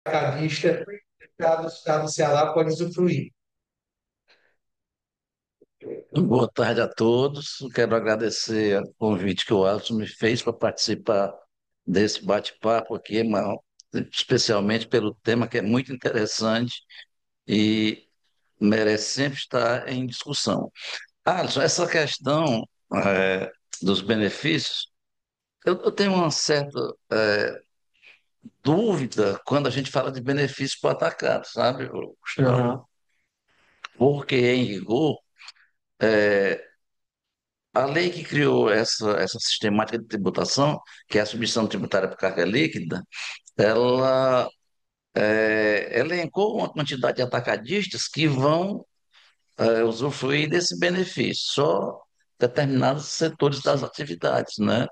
atacadista do estado do Ceará pode usufruir. Boa tarde a todos. Quero agradecer o convite que o Alisson me fez para participar desse bate-papo aqui, especialmente pelo tema que é muito interessante e merece sempre estar em discussão. Alisson, essa questão dos benefícios, eu tenho uma certa dúvida quando a gente fala de benefício para o atacado, sabe, Gustavo? Aham. Porque, em rigor, a lei que criou essa sistemática de tributação, que é a submissão tributária por carga líquida, ela elencou uma quantidade de atacadistas que vão usufruir desse benefício, só determinados setores das Sim. atividades, né?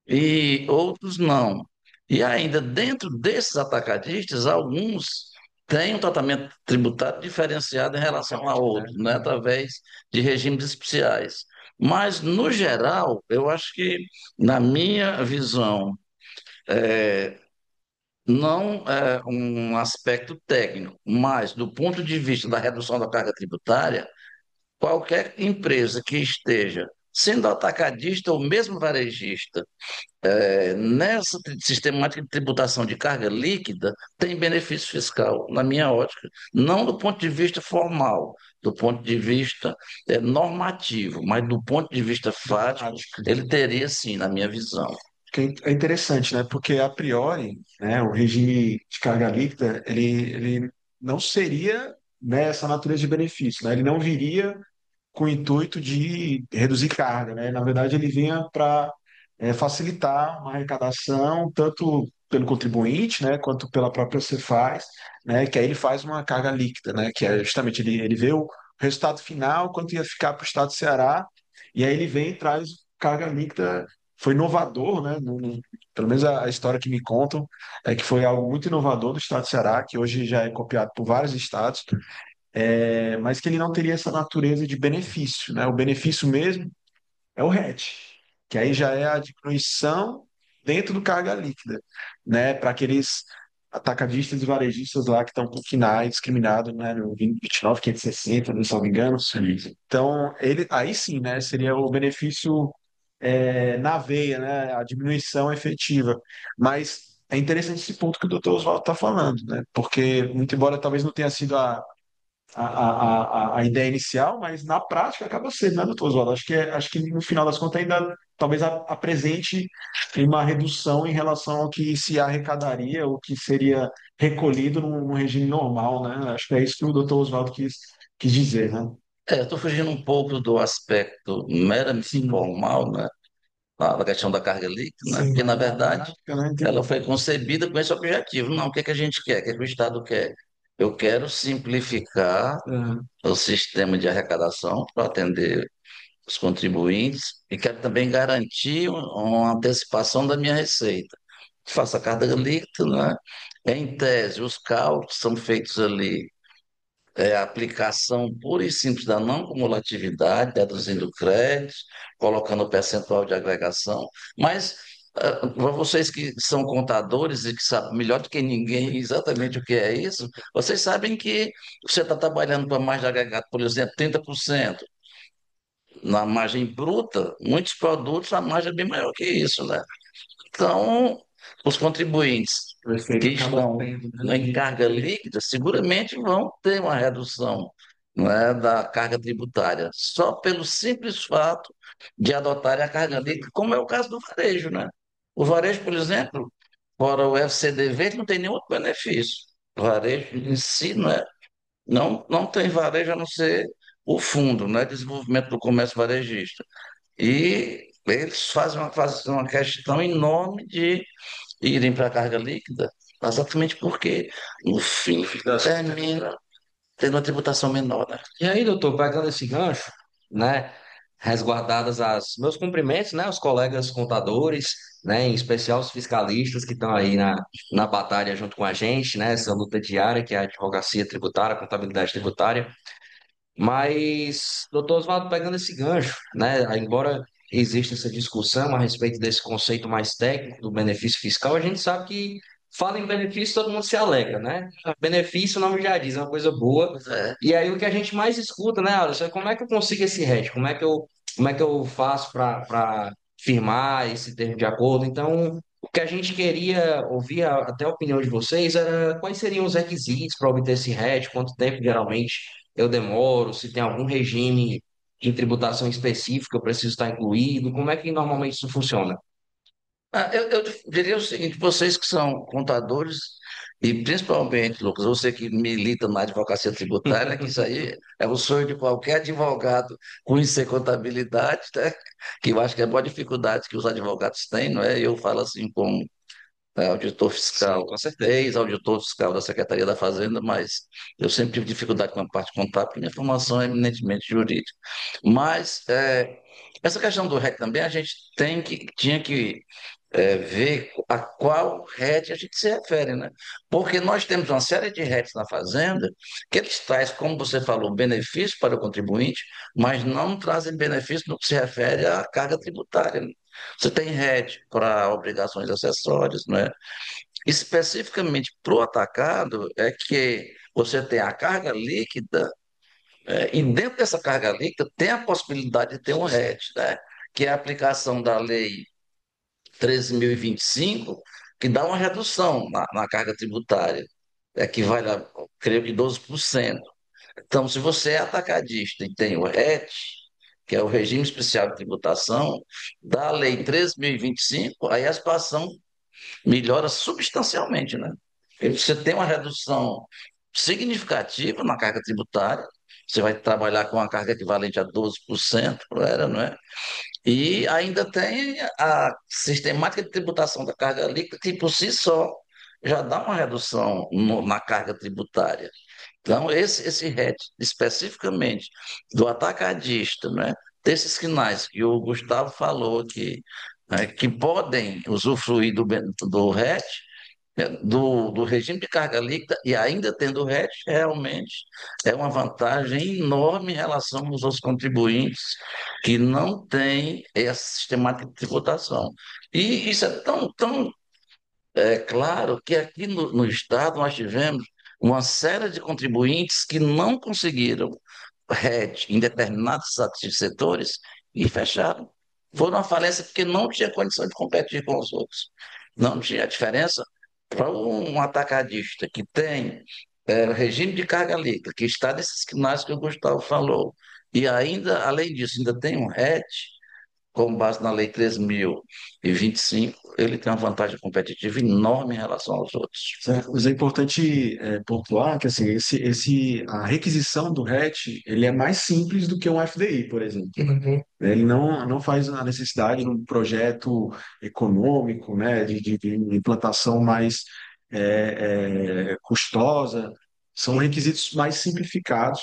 E outros não. E ainda dentro desses atacadistas, alguns têm um tratamento tributário diferenciado em relação a outros, né, através de regimes especiais. Mas, no geral, eu acho que, na minha visão, não é um aspecto técnico, mas do ponto de vista da redução da carga tributária, qualquer empresa que esteja sendo atacadista ou mesmo varejista nessa sistemática de tributação de carga líquida, tem benefício fiscal, na minha ótica, não do ponto de vista formal, do ponto de vista normativo, mas do ponto de vista Da fático, prática. ele teria sim, na minha visão. Que é interessante, né? Porque a priori, né, o regime de carga líquida, ele não seria nessa natureza de benefício, né? Ele não viria com o intuito de reduzir carga, né? Na verdade, ele vinha para facilitar uma arrecadação, tanto pelo contribuinte, né, quanto pela própria Cefaz, né, que aí ele faz uma carga líquida, né, que é justamente ele vê o resultado final, quanto ia ficar para o estado do Ceará, e aí ele vem e traz carga líquida. Foi inovador, né? Pelo menos a história que me contam é que foi algo muito inovador do estado do Ceará, que hoje já é copiado por vários estados, mas que ele não teria essa natureza de benefício, né? O benefício mesmo é o RET, que aí já é a diminuição dentro do carga líquida, né? Para aqueles atacadistas e varejistas lá que estão com KNAI discriminado, né? No 29.560, não se não me engano. Sim. Então, ele, aí sim, né? Seria o benefício na veia, né? A diminuição efetiva. Mas é interessante esse ponto que o doutor Oswaldo está falando, né? Porque, muito embora talvez não tenha sido a ideia inicial, mas na prática acaba sendo, né, doutor Oswaldo? Acho que no final das contas ainda talvez apresente uma redução em relação ao que se arrecadaria, o que seria recolhido num regime normal, né? Acho que é isso que o doutor Oswaldo quis dizer, né? Eu estou fugindo um pouco do aspecto meramente Sim, formal, né, da questão da carga líquida, né, sim, porque, na mas na verdade, prática, né? ela foi concebida com esse objetivo. Não, o que é que a gente quer? O que é que o Estado quer? Eu quero simplificar Aham. o sistema de arrecadação para atender os contribuintes e quero também garantir uma antecipação da minha receita. Faça a carga líquida, né? Em tese, os cálculos são feitos ali, a aplicação pura e simples da não cumulatividade, deduzindo créditos, colocando o percentual de agregação, mas para vocês que são contadores e que sabem melhor do que ninguém exatamente o que é isso, vocês sabem que você está trabalhando para mais de agregado, por exemplo, 30%. Na margem bruta, muitos produtos a margem é bem maior que isso, né? Então, os contribuintes O que efeito acaba estão tendo, né? em carga líquida seguramente vão ter uma redução, não é, da carga tributária, só pelo simples fato de adotarem a carga líquida, como é o caso do varejo, né? O varejo, por exemplo, fora o FCDV, ele não tem nenhum outro benefício. O varejo em si, não tem varejo a não ser o fundo, né? Desenvolvimento do comércio varejista. E eles fazem uma questão enorme de irem para a carga líquida, exatamente porque, no fim, termina tendo uma tributação menor, né? E aí, doutor, pegando esse gancho, né, resguardadas as meus cumprimentos, né, aos colegas contadores, né, em especial os fiscalistas que estão aí na batalha junto com a gente, né, essa luta diária que é a advocacia tributária, a contabilidade tributária. Mas, doutor Oswaldo, pegando esse gancho, né, embora exista essa discussão a respeito desse conceito mais técnico do benefício fiscal, a gente sabe que fala em benefício, todo mundo se alegra, né? Benefício, o nome já diz, é uma coisa boa. Pois é. E aí o que a gente mais escuta, né, Alisson, é como é que eu consigo esse hedge? Como é que eu faço para firmar esse termo de acordo? Então, o que a gente queria ouvir, até a opinião de vocês, era quais seriam os requisitos para obter esse hedge, quanto tempo geralmente eu demoro, se tem algum regime de tributação específico que eu preciso estar incluído, como é que normalmente isso funciona? Eu diria o seguinte, vocês que são contadores, e principalmente, Lucas, você que milita na advocacia tributária, que isso aí é o sonho de qualquer advogado conhecer contabilidade, né? Que eu acho que é a maior dificuldade que os advogados têm, não é? Eu falo assim como auditor Sim, fiscal, com certeza. ex-auditor fiscal da Secretaria da Fazenda, mas eu sempre tive dificuldade com a parte contábil, porque minha formação é eminentemente jurídica. Mas essa questão do REC também, a gente tinha que ver a qual RET a gente se refere, né? Porque nós temos uma série de RETs na Fazenda que eles trazem, como você falou, benefício para o contribuinte, mas não trazem benefício no que se refere à carga tributária, né? Você tem RET para obrigações acessórias, né? Especificamente para o atacado, é que você tem a carga líquida, e dentro dessa carga líquida tem a possibilidade de ter um RET, né? Que é a aplicação da lei 13.025, que dá uma redução na carga tributária, que vai, creio que 12%. Então, se você é atacadista e tem o RET, que é o Regime Especial de Tributação, da Lei 13.025, aí a situação melhora substancialmente, né? Porque você tem uma redução significativa na carga tributária, você vai trabalhar com uma carga equivalente a 12%, não é? E ainda tem a sistemática de tributação da carga líquida, que por si só já dá uma redução na carga tributária. Então, esse RET, especificamente do atacadista, né, desses sinais que o Gustavo falou que podem usufruir do RET, do regime de carga líquida e ainda tendo o RET, realmente é uma vantagem enorme em relação aos outros contribuintes que não têm essa sistemática de tributação. E isso é tão claro que aqui no Estado nós tivemos uma série de contribuintes que não conseguiram RET em determinados setores e fecharam. Foram à falência porque não tinha condição de competir com os outros. Não tinha a diferença para um atacadista que tem regime de carga líquida, que está nesses sinais que o Gustavo falou, e ainda, além disso, ainda tem um RET, com base na Lei 13.025, ele tem uma vantagem competitiva enorme em relação aos outros. Certo? Mas é importante pontuar que assim, a requisição do RET ele é mais simples do que um FDI, por exemplo. Uhum. Ele não faz a necessidade de um projeto econômico, né, de implantação mais custosa. São requisitos mais simplificados,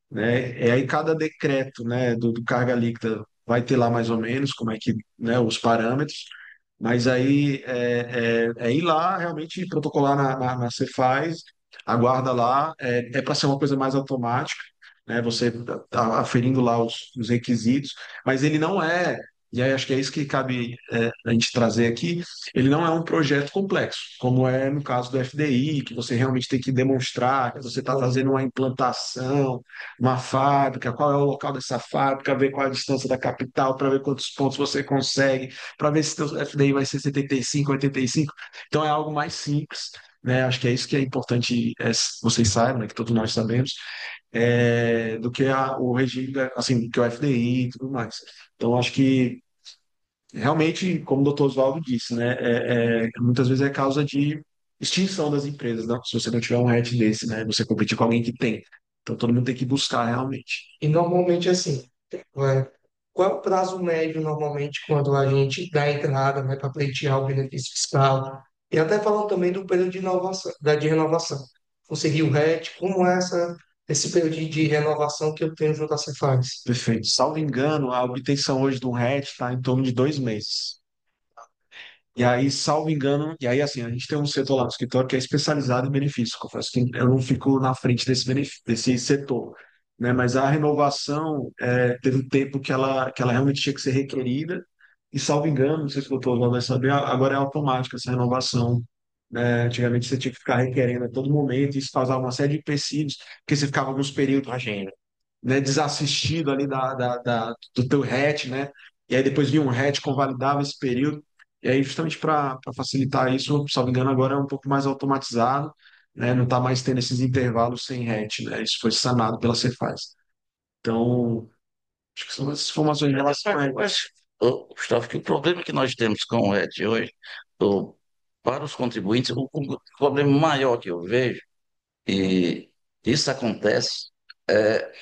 né? E aí cada decreto, né, do carga líquida vai ter lá mais ou menos como é que, né, os parâmetros, mas aí é ir lá realmente protocolar na Cefaz, aguarda lá, é para ser uma coisa mais automática, né? Você tá aferindo lá os requisitos, mas ele não é, e aí acho que é isso que cabe a gente trazer aqui, ele não é um projeto complexo, como é no caso do FDI, que você realmente tem que demonstrar que você está fazendo uma implantação, uma fábrica, qual é o local dessa fábrica, ver qual é a distância da capital, para ver quantos pontos você consegue, para ver se o FDI vai ser 75, 85. Então é algo mais simples, né? Acho que é isso que é importante vocês saibam, né? Que todos nós sabemos, do que o regime, assim, do que o FDI e tudo mais. Então acho que realmente, como o doutor Oswaldo disse, né? Muitas vezes é causa de extinção das empresas, né? Se você não tiver um RET desse, né? Você competir com alguém que tem. Então todo mundo tem que buscar realmente. E normalmente assim, qual é o prazo médio normalmente quando a gente dá entrada, né, para pleitear o benefício fiscal? E até falando também do período de inovação, de renovação. Conseguir o RET, como é esse período de renovação que eu tenho junto à Cefaz? Perfeito. Salvo engano, a obtenção hoje de um RET está em torno de 2 meses. E aí, salvo engano, e aí assim, a gente tem um setor lá no escritório que é especializado em benefícios. Confesso que eu não fico na frente desse setor, né? Mas a renovação teve um tempo que ela realmente tinha que ser requerida, e salvo engano, não sei se o doutor vai saber, agora é automática essa renovação. né? Antigamente você tinha que ficar requerendo a todo momento, e isso causava uma série de empecilhos, porque você ficava alguns períodos, Imagina. né, desassistido ali do teu hatch, né? E aí depois vinha um hatch, convalidava esse período. E aí, justamente para facilitar isso, se não me engano, agora é um pouco mais automatizado, né? Não está mais tendo esses intervalos sem hatch, né? Isso foi sanado pela Cefaz. Então, acho que são essas informações em relação a Mas, ô, Gustavo, que o problema que nós temos com o RET hoje, o- para os contribuintes, o problema maior que eu vejo, e isso acontece, é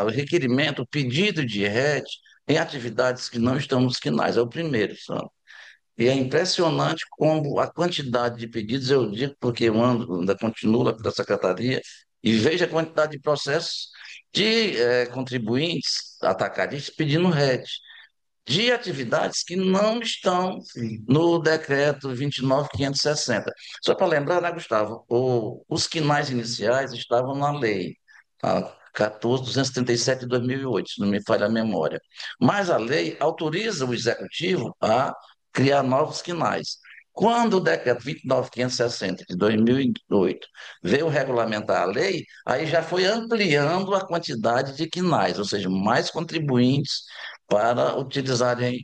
o requerimento, o pedido de RET em atividades que não estão nos quinais, é o primeiro, sabe? E é impressionante como a quantidade de pedidos, eu digo porque eu ando, ainda continuo lá pela secretaria, e vejo a quantidade de processos de contribuintes atacadistas pedindo RET de atividades que não estão sim, no decreto 29.560. Só para lembrar, né, Gustavo, os quinais iniciais estavam na lei, a 14.237 de 2008, se não me falha a memória. Mas a lei autoriza o executivo a criar novos quinais. Quando o decreto 29.560 de 2008 veio regulamentar a lei, aí já foi ampliando a quantidade de quinais, ou seja, mais contribuintes para utilizarem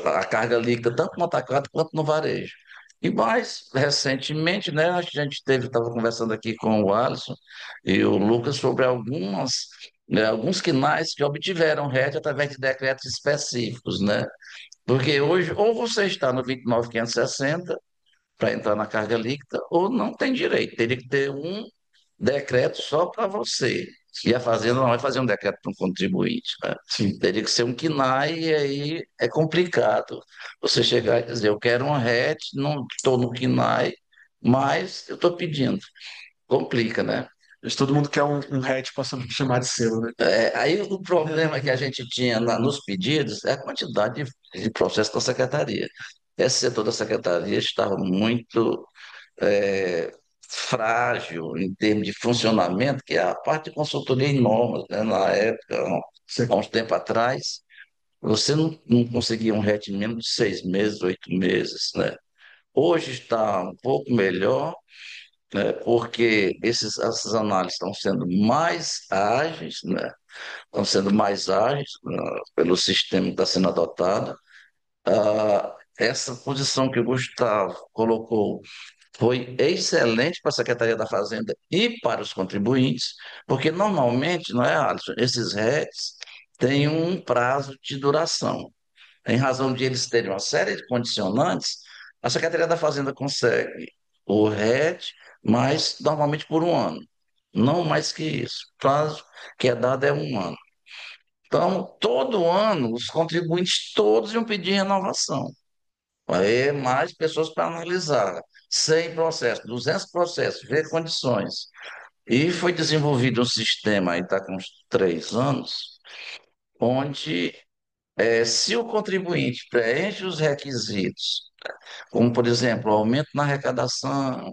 a carga líquida tanto no atacado quanto no varejo. E mais recentemente, né, a gente estava conversando aqui com o Alisson e o Lucas sobre alguns quinais que obtiveram RET através de decretos específicos, né? Porque hoje, ou você está no 29.560 para entrar na carga líquida, ou não tem direito, teria que ter um decreto só para você. E a Fazenda não vai fazer um decreto para um contribuinte, né? sim. Teria que ser um KNAI e aí é complicado. Você chegar e dizer, eu quero um RET, não estou no KNAI, mas eu estou pedindo. Complica, né? Mas todo mundo quer um hatch para chamar de seu, né? Aí o problema que a gente tinha nos pedidos é a quantidade de processos da secretaria. Esse setor da secretaria estava muito é, frágil em termos de funcionamento, que é a parte de consultoria em normas, né? Na época, Você, há uns tempos atrás, você não conseguia um RET em menos de 6 meses, 8 meses, né? Hoje está um pouco melhor, né? Porque essas análises estão sendo mais ágeis, né? Estão sendo mais ágeis, pelo sistema que está sendo adotado. Essa posição que o Gustavo colocou foi excelente para a Secretaria da Fazenda e para os contribuintes, porque normalmente, não é, Alisson, esses RETs têm um prazo de duração. Em razão de eles terem uma série de condicionantes, a Secretaria da Fazenda consegue o RET, mas normalmente por um ano, não mais que isso. O prazo que é dado é um ano. Então, todo ano, os contribuintes todos iam pedir renovação. Aí mais pessoas para analisar. 100 processos, 200 processos, ver condições. E foi desenvolvido um sistema, aí está com uns 3 anos, onde, se o contribuinte preenche os requisitos, como, por exemplo, aumento na arrecadação,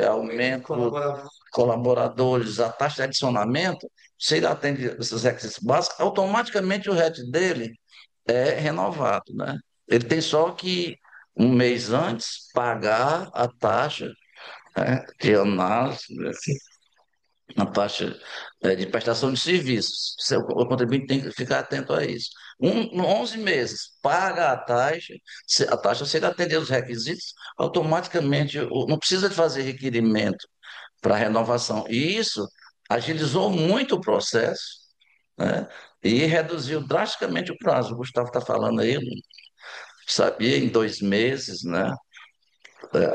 aumento Colaborador. de colaboradores, a taxa de adicionamento, se ele atende esses requisitos básicos, automaticamente o RET dele é renovado, né? Ele tem só que, um mês antes, pagar a taxa, né, de análise, né, a taxa de prestação de serviços. O contribuinte tem que ficar atento a isso. 11 meses, paga a taxa, se ele atender os requisitos, automaticamente não precisa de fazer requerimento para renovação. E isso agilizou muito o processo, né? E reduziu drasticamente o prazo. O Gustavo está falando aí, sabia, em 2 meses, né?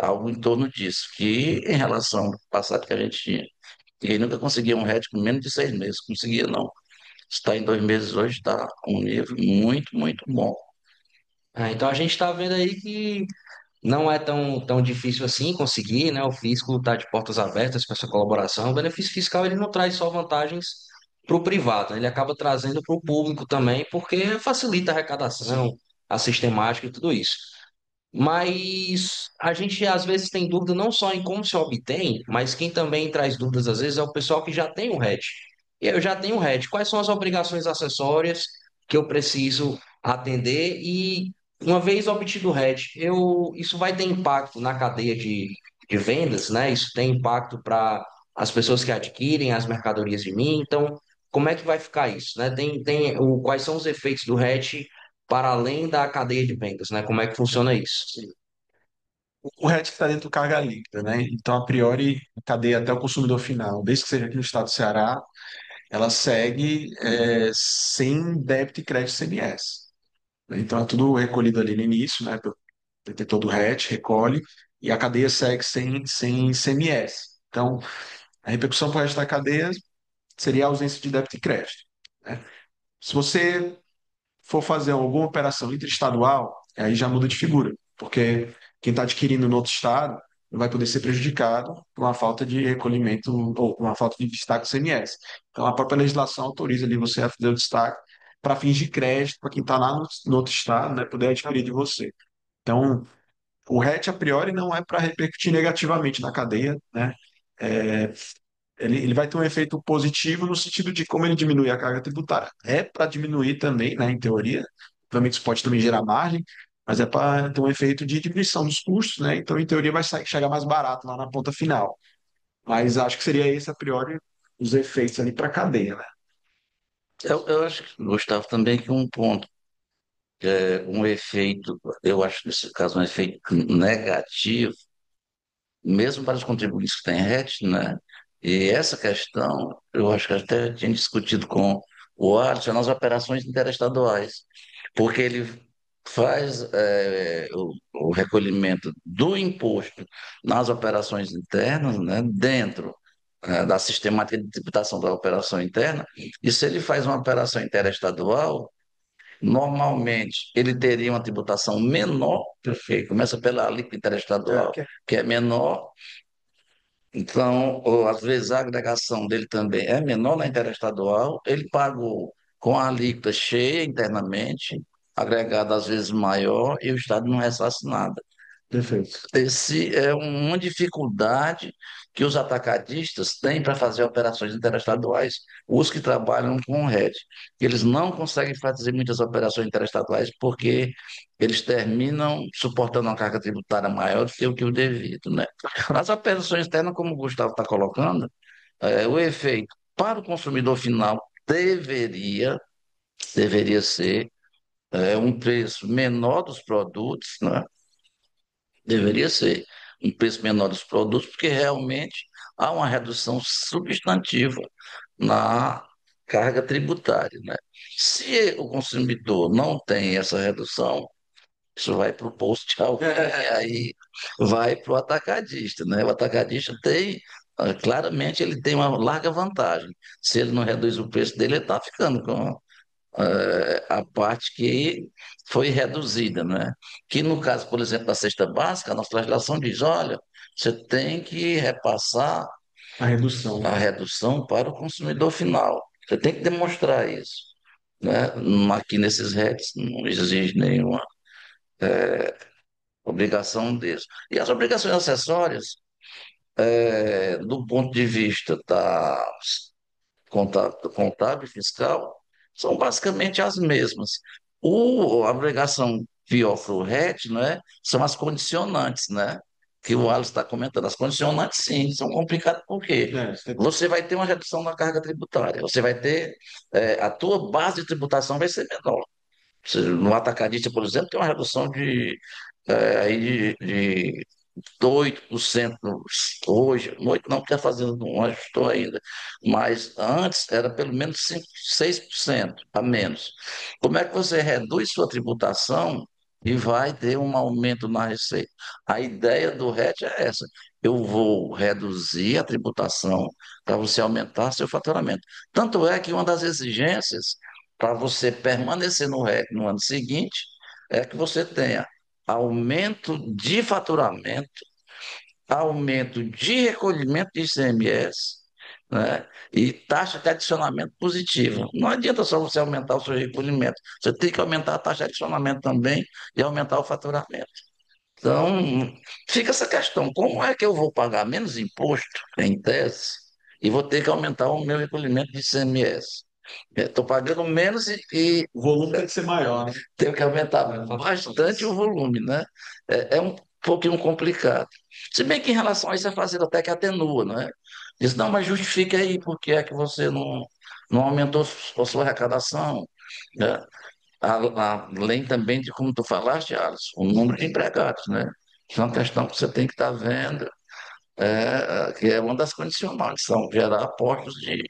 Algo em torno disso, que em relação ao passado que a gente tinha. Ninguém nunca conseguia um RET com menos de 6 meses, conseguia não. Está em 2 meses hoje, está um nível muito, muito bom. Então a gente está vendo aí que não é tão difícil assim conseguir, né? O fisco está de portas abertas para essa colaboração. O benefício fiscal ele não traz só vantagens para o privado, né? Ele acaba trazendo para o público também, porque facilita a arrecadação, sim, a sistemática e tudo isso. Mas a gente às vezes tem dúvida não só em como se obtém, mas quem também traz dúvidas às vezes é o pessoal que já tem o RET. E aí, eu já tenho o RET. Quais são as obrigações acessórias que eu preciso atender? E uma vez obtido o RET, isso vai ter impacto na cadeia de vendas, né? Isso tem impacto para as pessoas que adquirem as mercadorias de mim. Então, como é que vai ficar isso, né? Quais são os efeitos do RET para além da cadeia de vendas, né? Como é que funciona isso? O RET está dentro do carga líquida, né? Então, a priori, a cadeia até o consumidor final, desde que seja aqui no estado do Ceará, ela segue sem débito e crédito CMS. Então, é tudo recolhido ali no início, né? Pelo detetor do RET, recolhe, e a cadeia segue sem CMS. Então, a repercussão para o resto da cadeia seria a ausência de débito e crédito, né? Se você for fazer alguma operação interestadual, aí já muda de figura, porque quem está adquirindo no outro estado não vai poder ser prejudicado por uma falta de recolhimento ou por uma falta de destaque do CMS. Então, a própria legislação autoriza ali você a fazer o destaque para fins de crédito, para quem está lá no outro estado, né, poder adquirir de você. Então, o RET, a priori, não é para repercutir negativamente na cadeia, né? É, ele vai ter um efeito positivo no sentido de como ele diminui a carga tributária. É para diminuir também, né, em teoria. Obviamente isso pode também gerar margem, mas é para ter um efeito de diminuição dos custos, né? Então, em teoria, chegar mais barato lá na ponta final. Mas acho que seria esse, a priori, os efeitos ali para a cadeia, né? Eu acho, Gustavo, também que um ponto, um efeito, eu acho nesse caso um efeito negativo, mesmo para os contribuintes que têm RET, né? E essa questão, eu acho que até tinha discutido com o Alisson nas operações interestaduais, porque ele faz o recolhimento do imposto nas operações internas, né? Dentro da sistemática de tributação da operação interna, e se ele faz uma operação interestadual, normalmente ele teria uma tributação menor, perfeito, começa pela alíquota interestadual, Que que é menor, então, às vezes a agregação dele também é menor na interestadual, ele pagou com a alíquota cheia internamente, agregada às vezes maior, e o Estado não ressarce nada. perfeito. Esse é uma dificuldade que os atacadistas têm para fazer operações interestaduais, os que trabalham com o RED. Eles não conseguem fazer muitas operações interestaduais porque eles terminam suportando uma carga tributária maior do que o devido, né? As operações externas, como o Gustavo está colocando, o efeito para o consumidor final deveria ser um preço menor dos produtos, né? Deveria ser um preço menor dos produtos, porque realmente há uma redução substantiva na carga tributária, né? Se o consumidor não tem essa redução, isso vai para o bolso de alguém, e aí vai para o atacadista, né? O atacadista tem, claramente, ele tem uma larga vantagem. Se ele não reduz o preço dele, ele está ficando com a parte que foi reduzida, né? Que no caso, por exemplo, da cesta básica, a nossa legislação diz, olha, você tem que repassar A redução, a né? redução para o consumidor final. Você tem que demonstrar isso, né? Aqui nesses RETs não exige nenhuma obrigação deles. E as obrigações acessórias, do ponto de vista da contábil e fiscal são basicamente as mesmas. A obrigação pior para o RET, né, são as condicionantes, né? Que o Alisson está comentando. As condicionantes, sim, são complicadas por quê? Você vai ter uma redução na carga tributária, você vai ter, a tua base de tributação vai ser menor. No atacadista, por exemplo, tem uma redução de 8% hoje, 8 não está fazendo, não ajustou ainda, mas antes era pelo menos 5, 6% a menos. Como é que você reduz sua tributação e vai ter um aumento na receita? A ideia do RET é essa. Eu vou reduzir a tributação para você aumentar seu faturamento. Tanto é que uma das exigências para você permanecer no RET no ano seguinte é que você tenha aumento de faturamento, aumento de recolhimento de ICMS, né? E taxa de adicionamento positiva. Não adianta só você aumentar o seu recolhimento, você tem que aumentar a taxa de adicionamento também e aumentar o faturamento. Então, fica essa questão: como é que eu vou pagar menos imposto, em tese, e vou ter que aumentar o meu recolhimento de ICMS? Estou pagando menos e O volume tem que ser maior, né? tenho que aumentar bastante o volume, né? É um pouquinho complicado. Se bem que em relação a isso, a Fazenda até que atenua, né? Diz, não, mas justifique aí, por que é que você não aumentou a sua arrecadação, né? Além também de, como tu falaste, Alisson, o número de empregados, né? Isso é uma questão que você tem que estar vendo, que é uma das condicionantes, são gerar postos de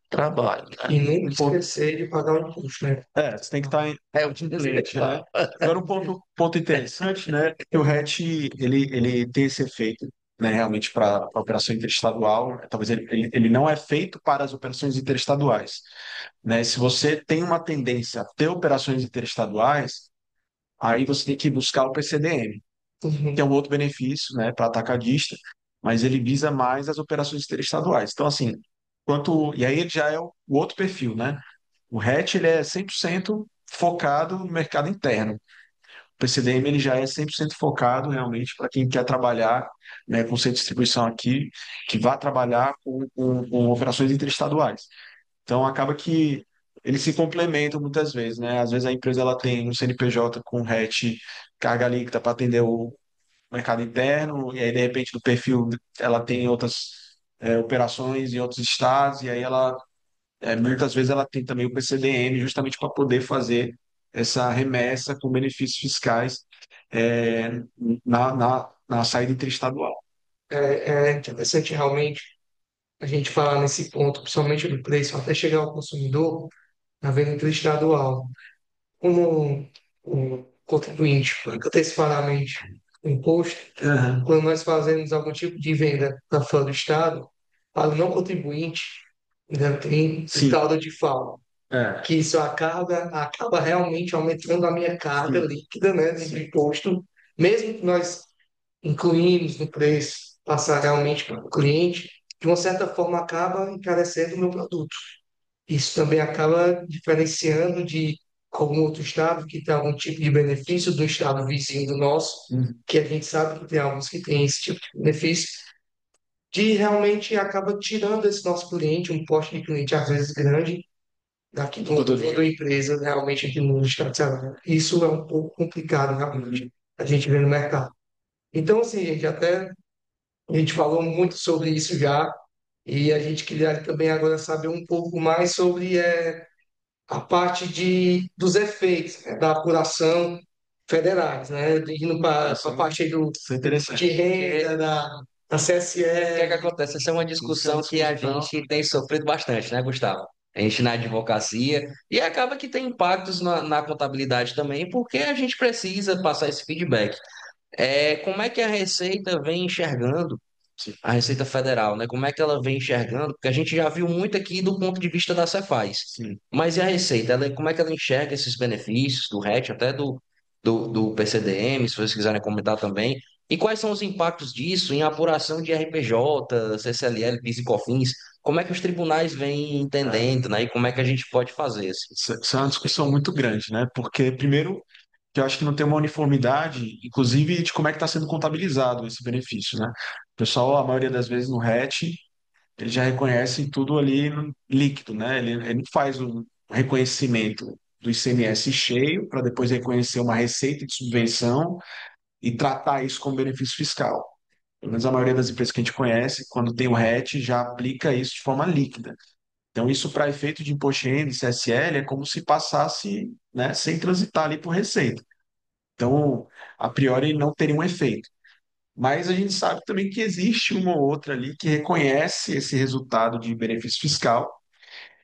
trabalho, né? E nunca Um ponto, esquecer de pagar o imposto, né? você tem que estar É o inadimplente, né? principal. Agora, um ponto interessante, né, é que o RET, ele tem esse efeito, né, realmente para a operação interestadual, talvez ele não é feito para as operações interestaduais, né? Se você tem uma tendência a ter operações interestaduais, aí você tem que buscar o PCDM, que é Uhum. um outro benefício, né, para atacadista, mas ele visa mais as operações interestaduais. Então, assim, e aí ele já é o outro perfil, né? O RET ele é 100% focado no mercado interno. O PCDM ele já é 100% focado realmente para quem quer trabalhar, né, com centro de distribuição aqui, que vá trabalhar com operações interestaduais. Então acaba que eles se complementam muitas vezes, né? Às vezes a empresa ela tem um CNPJ com RET carga líquida para atender o mercado interno, e aí de repente no perfil ela tem outras operações em outros estados, e aí muitas vezes ela tem também o PCDM justamente para poder fazer essa remessa com benefícios fiscais é, na saída interestadual. É interessante realmente a gente falar nesse ponto, principalmente do preço, até chegar ao consumidor, na venda interestadual. Como o contribuinte paga antecipadamente o imposto, Aham. quando nós fazemos algum tipo de venda para fora do Estado, para o não contribuinte, ainda tem o Sim, tal do default, é, que isso acaba realmente aumentando a minha carga sim, líquida, né, de sim, imposto, mesmo que nós incluímos no preço, passar realmente para o cliente, de uma certa forma acaba encarecendo o meu produto. Isso também acaba diferenciando de algum outro estado que tem algum tipo de benefício do estado vizinho do nosso, uhum, que a gente sabe que tem alguns que têm esse tipo de benefício, de realmente acaba tirando esse nosso cliente, um poste de cliente às vezes grande, daqui da empresa realmente aqui no estado de Ceará. Isso é um pouco complicado uhum. realmente a gente ver no mercado. Então, assim, gente, até a gente falou muito sobre isso já, e a gente queria também agora saber um pouco mais sobre a parte dos efeitos, né, da apuração federais, né, indo para Isso a parte aí isso é de interessante. renda, da O que é que CSE. acontece? Essa é uma Isso é uma discussão que a discussão. gente tem sofrido bastante, né, Gustavo? A gente na advocacia, e acaba que tem impactos na contabilidade também, porque a gente precisa passar esse feedback. Como é que a Receita vem enxergando, Sim, a Receita Federal, né? Como é que ela vem enxergando? Porque a gente já viu muito aqui do ponto de vista da Cefaz. sim. Mas e a Receita? Como é que ela enxerga esses benefícios do RET, até do PCDM, se vocês quiserem comentar também? E quais são os impactos disso em apuração de RPJ, CCLL, PIS e COFINS? Como é que os tribunais vêm É, entendendo, né? E como é que a gente pode fazer assim? isso é uma discussão muito grande, né? Porque, primeiro, que eu acho que não tem uma uniformidade, inclusive, de como é que está sendo contabilizado esse benefício, né? O pessoal, a maioria das vezes no RET, ele já reconhece tudo ali líquido, né? Ele não faz o reconhecimento do ICMS cheio para depois reconhecer uma receita de subvenção e tratar isso como benefício fiscal. Pelo menos a maioria das empresas que a gente conhece, quando tem o RET, já aplica isso de forma líquida. Então, isso para efeito de imposto de renda e CSL é como se passasse, né, sem transitar ali por receita. Então, a priori, não teria um efeito. Mas a gente sabe também que existe uma ou outra ali que reconhece esse resultado de benefício fiscal,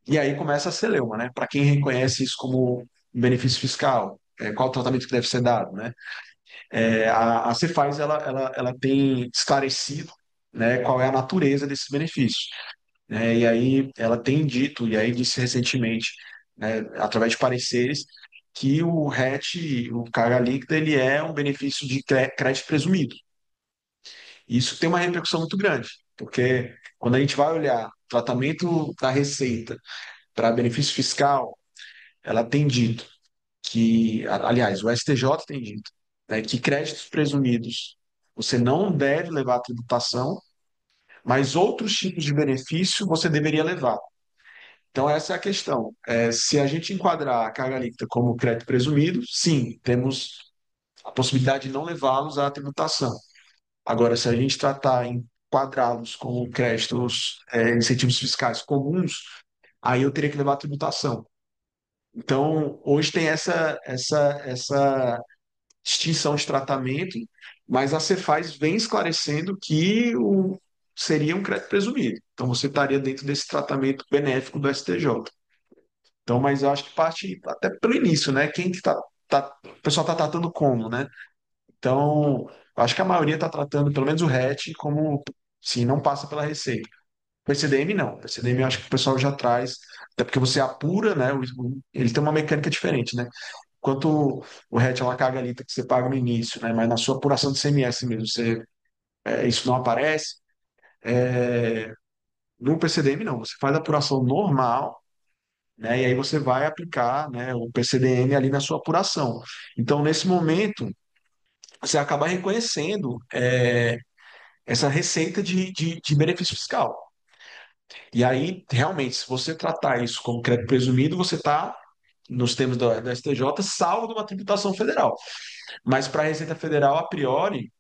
e aí começa a celeuma, né? Para quem reconhece isso como um benefício fiscal, qual o tratamento que deve ser dado, né? A Cefaz, ela tem esclarecido, né, qual é a natureza desses benefícios, né? E aí ela tem dito, e aí disse recentemente, né, através de pareceres, que o RET, o carga líquida, ele é um benefício de crédito presumido. E isso tem uma repercussão muito grande, porque quando a gente vai olhar o tratamento da receita para benefício fiscal, ela tem dito aliás, o STJ tem dito, né, que créditos presumidos você não deve levar à tributação, mas outros tipos de benefício você deveria levar. Então, essa é a questão. Se a gente enquadrar a carga líquida como crédito presumido, sim, temos a possibilidade de não levá-los à tributação. Agora, se a gente tratar em enquadrá-los como créditos, incentivos fiscais comuns, aí eu teria que levar à tributação. Então, hoje tem essa distinção de tratamento, mas a Cefaz vem esclarecendo que seria um crédito presumido. Então, você estaria dentro desse tratamento benéfico do STJ. Então, mas eu acho que parte até pelo início, né? Quem que o pessoal está tratando como, né? Então, eu acho que a maioria está tratando, pelo menos o RET, como, sim, não passa pela Receita. O PCDM não. O PCDM eu acho que o pessoal já traz, até porque você apura, né? Ele tem uma mecânica diferente, né? Enquanto o RET é uma carga lita que você paga no início, né? Mas na sua apuração de CMS mesmo, isso não aparece. É, no PCDM não. Você faz a apuração normal, né? E aí você vai aplicar, né, o PCDM ali na sua apuração. Então, nesse momento, você acaba reconhecendo essa receita de benefício fiscal. E aí, realmente, se você tratar isso como crédito presumido, você está, nos termos da STJ, salvo de uma tributação federal. Mas para a Receita Federal, a priori,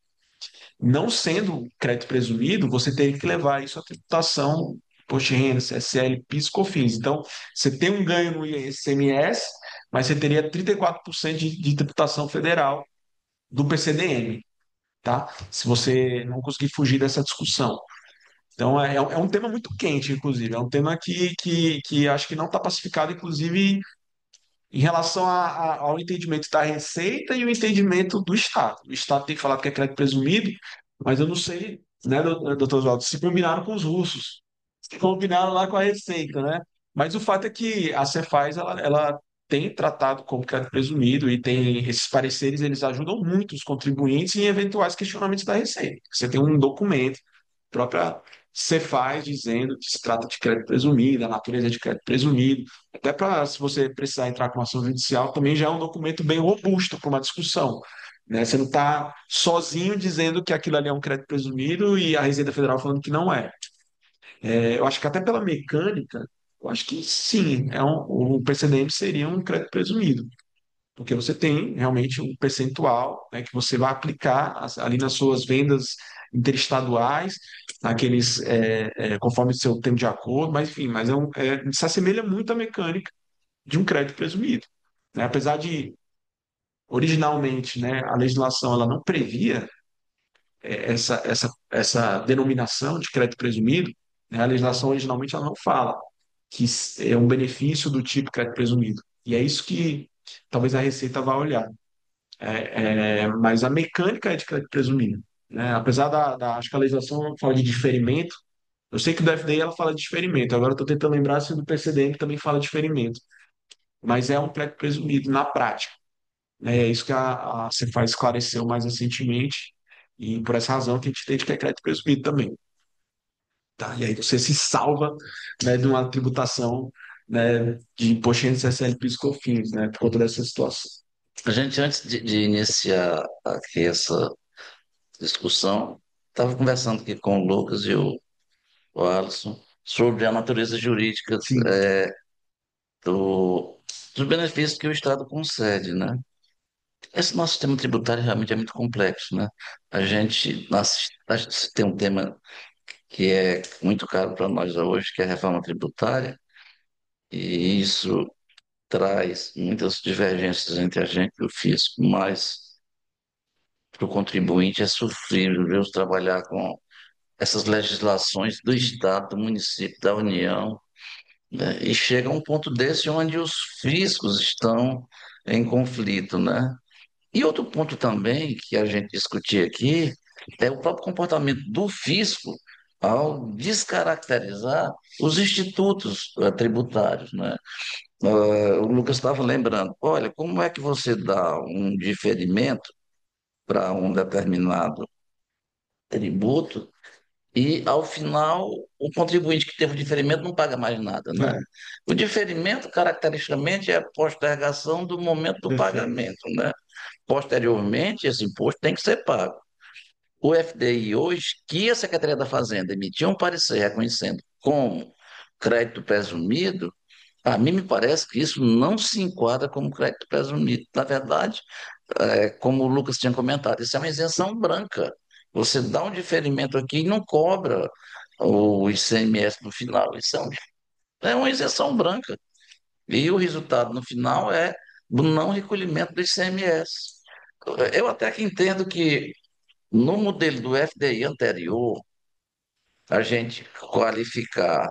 não sendo crédito presumido, você teria que levar isso à tributação, imposto de renda, CSL, PIS, COFINS. Então, você tem um ganho no ICMS, mas você teria 34% de tributação federal do PCDM, tá? Se você não conseguir fugir dessa discussão. Então, é um tema muito quente, inclusive. É um tema que acho que não está pacificado, inclusive, em relação ao entendimento da Receita e o entendimento do Estado. O Estado tem falado que é crédito presumido, mas eu não sei, né, doutor Oswaldo, se combinaram com os russos, se combinaram lá com a Receita, né? Mas o fato é que a Cefaz, ela tem tratado como crédito presumido e tem esses pareceres, eles ajudam muito os contribuintes em eventuais questionamentos da Receita. Você tem um documento, própria Cefaz dizendo que se trata de crédito presumido, a natureza de crédito presumido, até para, se você precisar entrar com ação judicial, também já é um documento bem robusto para uma discussão. Né? Você não está sozinho dizendo que aquilo ali é um crédito presumido e a Receita Federal falando que não é. Eu acho que até pela mecânica, eu acho que sim, o PCDM seria um crédito presumido, porque você tem realmente um percentual, né, que você vai aplicar ali nas suas vendas interestaduais, naqueles, conforme o seu termo de acordo, mas enfim, se assemelha muito à mecânica de um crédito presumido. Né? Apesar de, originalmente, né, a legislação ela não previa essa denominação de crédito presumido, né? A legislação originalmente ela não fala que é um benefício do tipo crédito presumido. E é isso que talvez a Receita vá olhar. Mas a mecânica é de crédito presumido. Né? Apesar acho que a legislação fala de diferimento, eu sei que do FDI ela fala de diferimento, agora eu estou tentando lembrar se do PCDM também fala de diferimento, mas é um crédito presumido na prática. Né? É isso que a Cefaz esclareceu mais recentemente, e por essa razão que a gente entende que é crédito presumido também. Tá? E aí você se salva, né, de uma tributação, né, de imposto de renda, CSL, PIS e COFINS, né, por conta dessa situação. A gente, antes de iniciar aqui essa discussão, estava conversando aqui com o Lucas e o Alisson sobre a natureza jurídica Sim, do, dos benefícios que o Estado concede, né? Esse nosso sistema tributário realmente é muito complexo, né? A gente tem um tema que é muito caro para nós hoje, que é a reforma tributária, e isso traz muitas divergências entre a gente e o fisco, mas para o contribuinte é sofrível ver trabalhar com essas legislações do Estado, do município, da União, né? E chega a um ponto desse onde os fiscos estão em conflito, né? E outro ponto também que a gente discutia aqui é o próprio comportamento do fisco ao descaracterizar os institutos tributários, né? O Lucas estava lembrando, olha, como é que você dá um diferimento para um determinado tributo e, ao final, o contribuinte que teve o diferimento não paga mais nada, né? é, O diferimento, caracteristicamente, é a postergação do momento do perfeito. pagamento, né? Posteriormente, esse imposto tem que ser pago. O FDI hoje, que a Secretaria da Fazenda emitiu um parecer reconhecendo como crédito presumido, A mim me parece que isso não se enquadra como crédito presumido. Na verdade, como o Lucas tinha comentado, isso é uma isenção branca. Você dá um diferimento aqui e não cobra o ICMS no final. Isso é uma isenção branca. E o resultado no final é do não recolhimento do ICMS. Eu até que entendo que no modelo do FDI anterior, a gente qualificar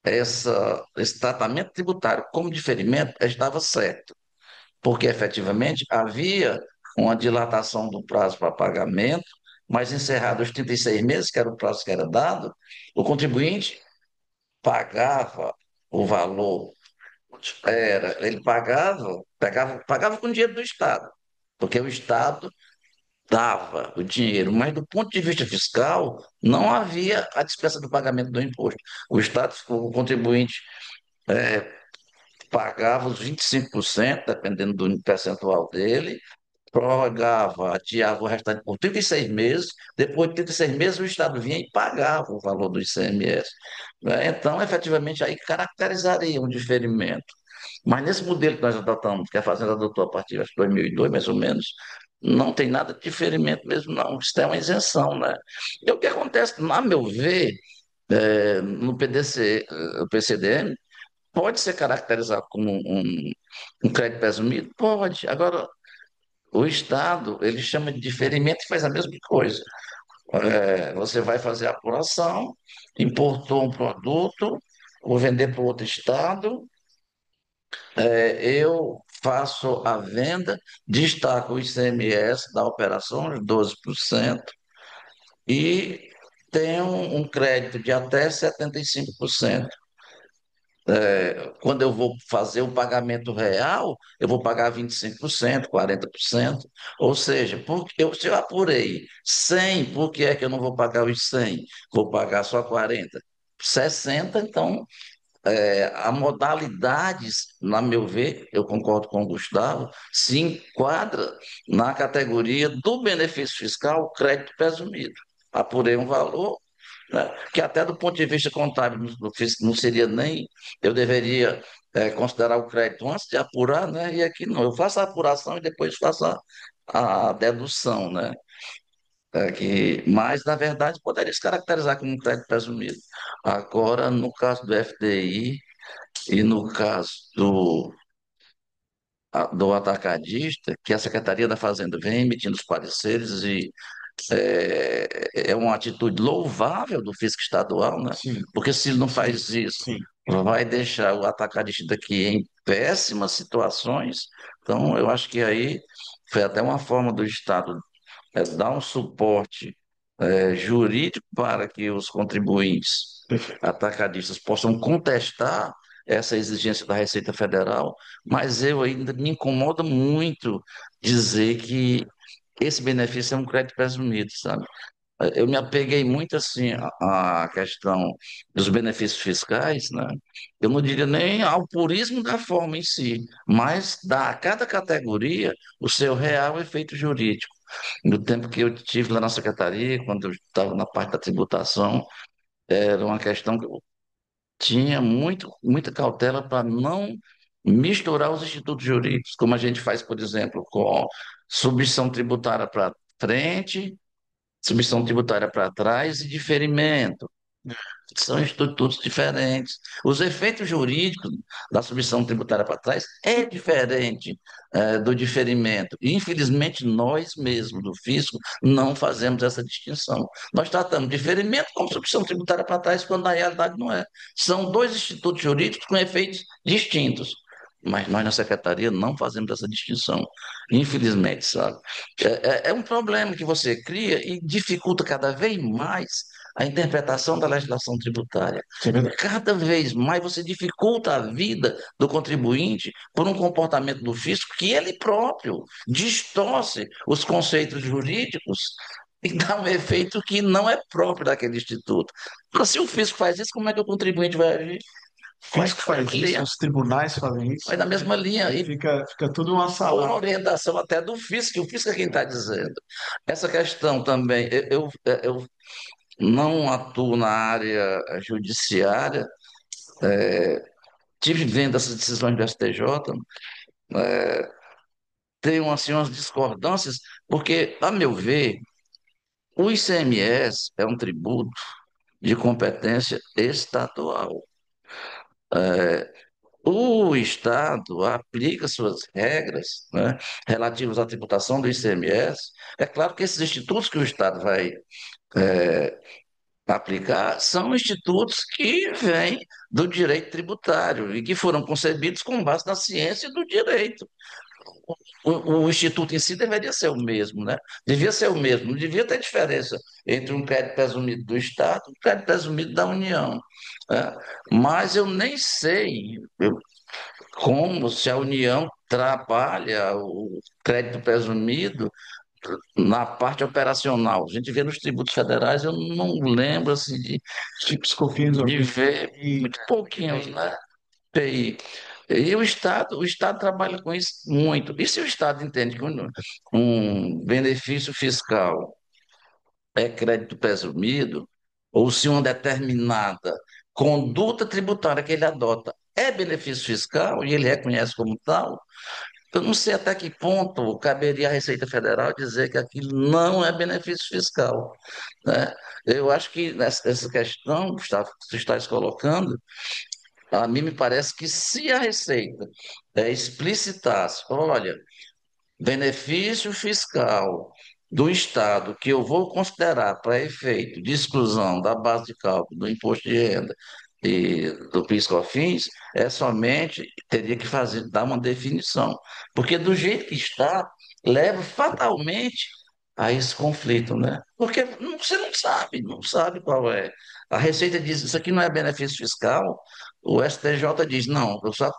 esse tratamento tributário como diferimento estava certo, porque efetivamente havia uma dilatação do prazo para pagamento, mas encerrado os 36 meses, que era o prazo que era dado, o contribuinte pagava o valor, ele pagava com dinheiro do Estado, porque o Estado dava o dinheiro, mas do ponto de vista fiscal, não havia a dispensa do pagamento do imposto. O Estado, o contribuinte pagava os 25%, dependendo do percentual dele, prorrogava, adiava o restante por 36 meses, depois de 36 meses o Estado vinha e pagava o valor do ICMS. Né? Então, efetivamente, aí caracterizaria um diferimento. Mas nesse modelo que nós adotamos, que a Fazenda adotou a partir de 2002, mais ou menos, não tem nada de diferimento mesmo, não. Isso é uma isenção, né? E o que acontece, a meu ver, no PDC, o PCDM, pode ser caracterizado como um crédito presumido? Pode. Agora, o Estado, ele chama de diferimento e faz a mesma coisa. Você vai fazer a apuração, importou um produto, vou vender para outro Estado, eu faço a venda, destaco o ICMS da operação, os 12%, e tenho um crédito de até 75%. Quando eu vou fazer o pagamento real, eu vou pagar 25%, 40%. Ou seja, se eu apurei 100, por que é que eu não vou pagar os 100? Vou pagar só 40. 60, então, a modalidades, na meu ver, eu concordo com o Gustavo, se enquadra na categoria do benefício fiscal crédito presumido. Apurei um valor, né, que até do ponto de vista contábil não seria nem, eu deveria considerar o crédito antes de apurar, né, e aqui não, eu faço a apuração e depois faço a dedução, né, mas na verdade poderia se caracterizar como um crédito presumido. Agora, no caso do FDI e no caso do atacadista, que a Secretaria da Fazenda vem emitindo os pareceres e é uma atitude louvável do fisco estadual, né? Sim, Porque se ele não faz isso, sim. vai deixar o atacadista daqui em péssimas situações. Então, eu acho que aí foi até uma forma do Estado dar um suporte jurídico para que os contribuintes Perfeito. atacadistas possam contestar essa exigência da Receita Federal, mas eu ainda me incomoda muito dizer que esse benefício é um crédito presumido, sabe? Eu me apeguei muito assim à questão dos benefícios fiscais, né? Eu não diria nem ao purismo da forma em si, mas dá a cada categoria o seu real efeito jurídico. No tempo que eu tive lá na secretaria, quando eu estava na parte da tributação, era uma questão que eu tinha muita cautela para não misturar os institutos jurídicos, como a gente faz, por exemplo, com submissão tributária para frente, submissão tributária para trás e diferimento. São institutos diferentes. Os efeitos jurídicos da submissão tributária para trás é diferente do diferimento. Infelizmente, nós mesmos, do fisco, não fazemos essa distinção. Nós tratamos diferimento como submissão tributária para trás, quando na realidade não é. São dois institutos jurídicos com efeitos distintos. Mas nós na secretaria não fazemos essa distinção, infelizmente, sabe? É um problema que você cria e dificulta cada vez mais a interpretação da legislação tributária. Isso é verdade. Cada vez mais você dificulta a vida do contribuinte por um comportamento do fisco que ele próprio distorce os conceitos jurídicos e dá um efeito que não é próprio daquele instituto. Então, se o fisco faz isso, como é que o contribuinte vai agir? O Vai fisco na mesma faz isso, linha, os tribunais fazem vai isso, na mesma linha. E fica tudo uma por salada. orientação até do fisco, que o fisco é quem está dizendo. Essa questão também, eu não atuo na área judiciária, tive vendo essas decisões do STJ, tem assim, umas discordâncias, porque, a meu ver, o ICMS é um tributo de competência estadual. O Estado aplica suas regras, né, relativas à tributação do ICMS. É claro que esses institutos que o Estado vai aplicar são institutos que vêm do direito tributário e que foram concebidos com base na ciência do direito. O instituto em si deveria ser o mesmo, né? Devia ser o mesmo, não devia ter diferença entre um crédito presumido do Estado e um crédito presumido da União, né? Mas eu nem sei como se a União trabalha o crédito presumido na parte operacional. A gente vê nos tributos federais, eu não lembro assim, Chips, cofins, de alguns ver e muito pouquinhos, né? TI. E o Estado trabalha com isso muito. E se o Estado entende que um benefício fiscal é crédito presumido, ou se uma determinada conduta tributária que ele adota é benefício fiscal e ele reconhece como tal, eu não sei até que ponto caberia à Receita Federal dizer que aquilo não é benefício fiscal, né? Eu acho que essa questão que você está se colocando, a mim me parece que se a Receita explicitasse, olha, benefício fiscal do Estado que eu vou considerar para efeito de exclusão da base de cálculo do imposto de renda e do PIS/COFINS, somente, teria que fazer, dar uma definição, porque do jeito que está, leva fatalmente a esse conflito, né? Porque você não sabe qual é. A Receita diz, isso aqui não é benefício fiscal, o STJ diz, não, eu só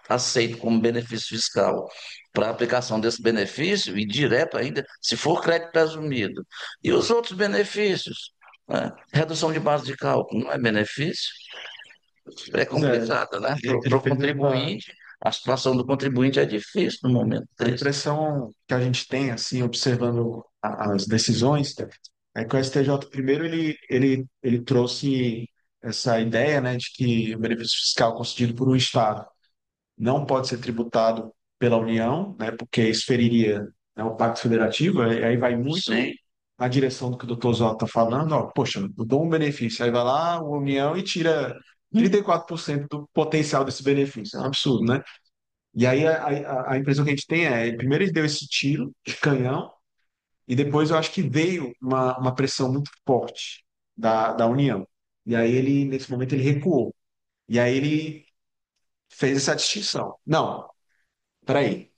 aceito como benefício fiscal para a aplicação desse benefício e direto ainda, se for crédito presumido. E os outros benefícios, né? Redução de base de cálculo não é benefício? É Pois é, complicado, né? Para ele o fez essa. contribuinte, a situação do contribuinte é difícil no momento A desse. impressão que a gente tem, assim, observando as decisões, é que o STJ, primeiro, ele trouxe essa ideia, né, de que o benefício fiscal concedido por um Estado não pode ser tributado pela União, né, porque isso feriria, né, o Pacto Federativo, aí vai muito Sim, na direção do que o doutor Zó está falando, ó, poxa, eu dou um benefício, aí vai lá a União e tira 34% do potencial desse benefício, é um absurdo, né? E aí a impressão que a gente tem é, primeiro ele deu esse tiro de canhão, e depois eu acho que veio uma pressão muito forte da União. E aí ele, nesse momento, ele recuou. E aí ele fez essa distinção. Não, peraí.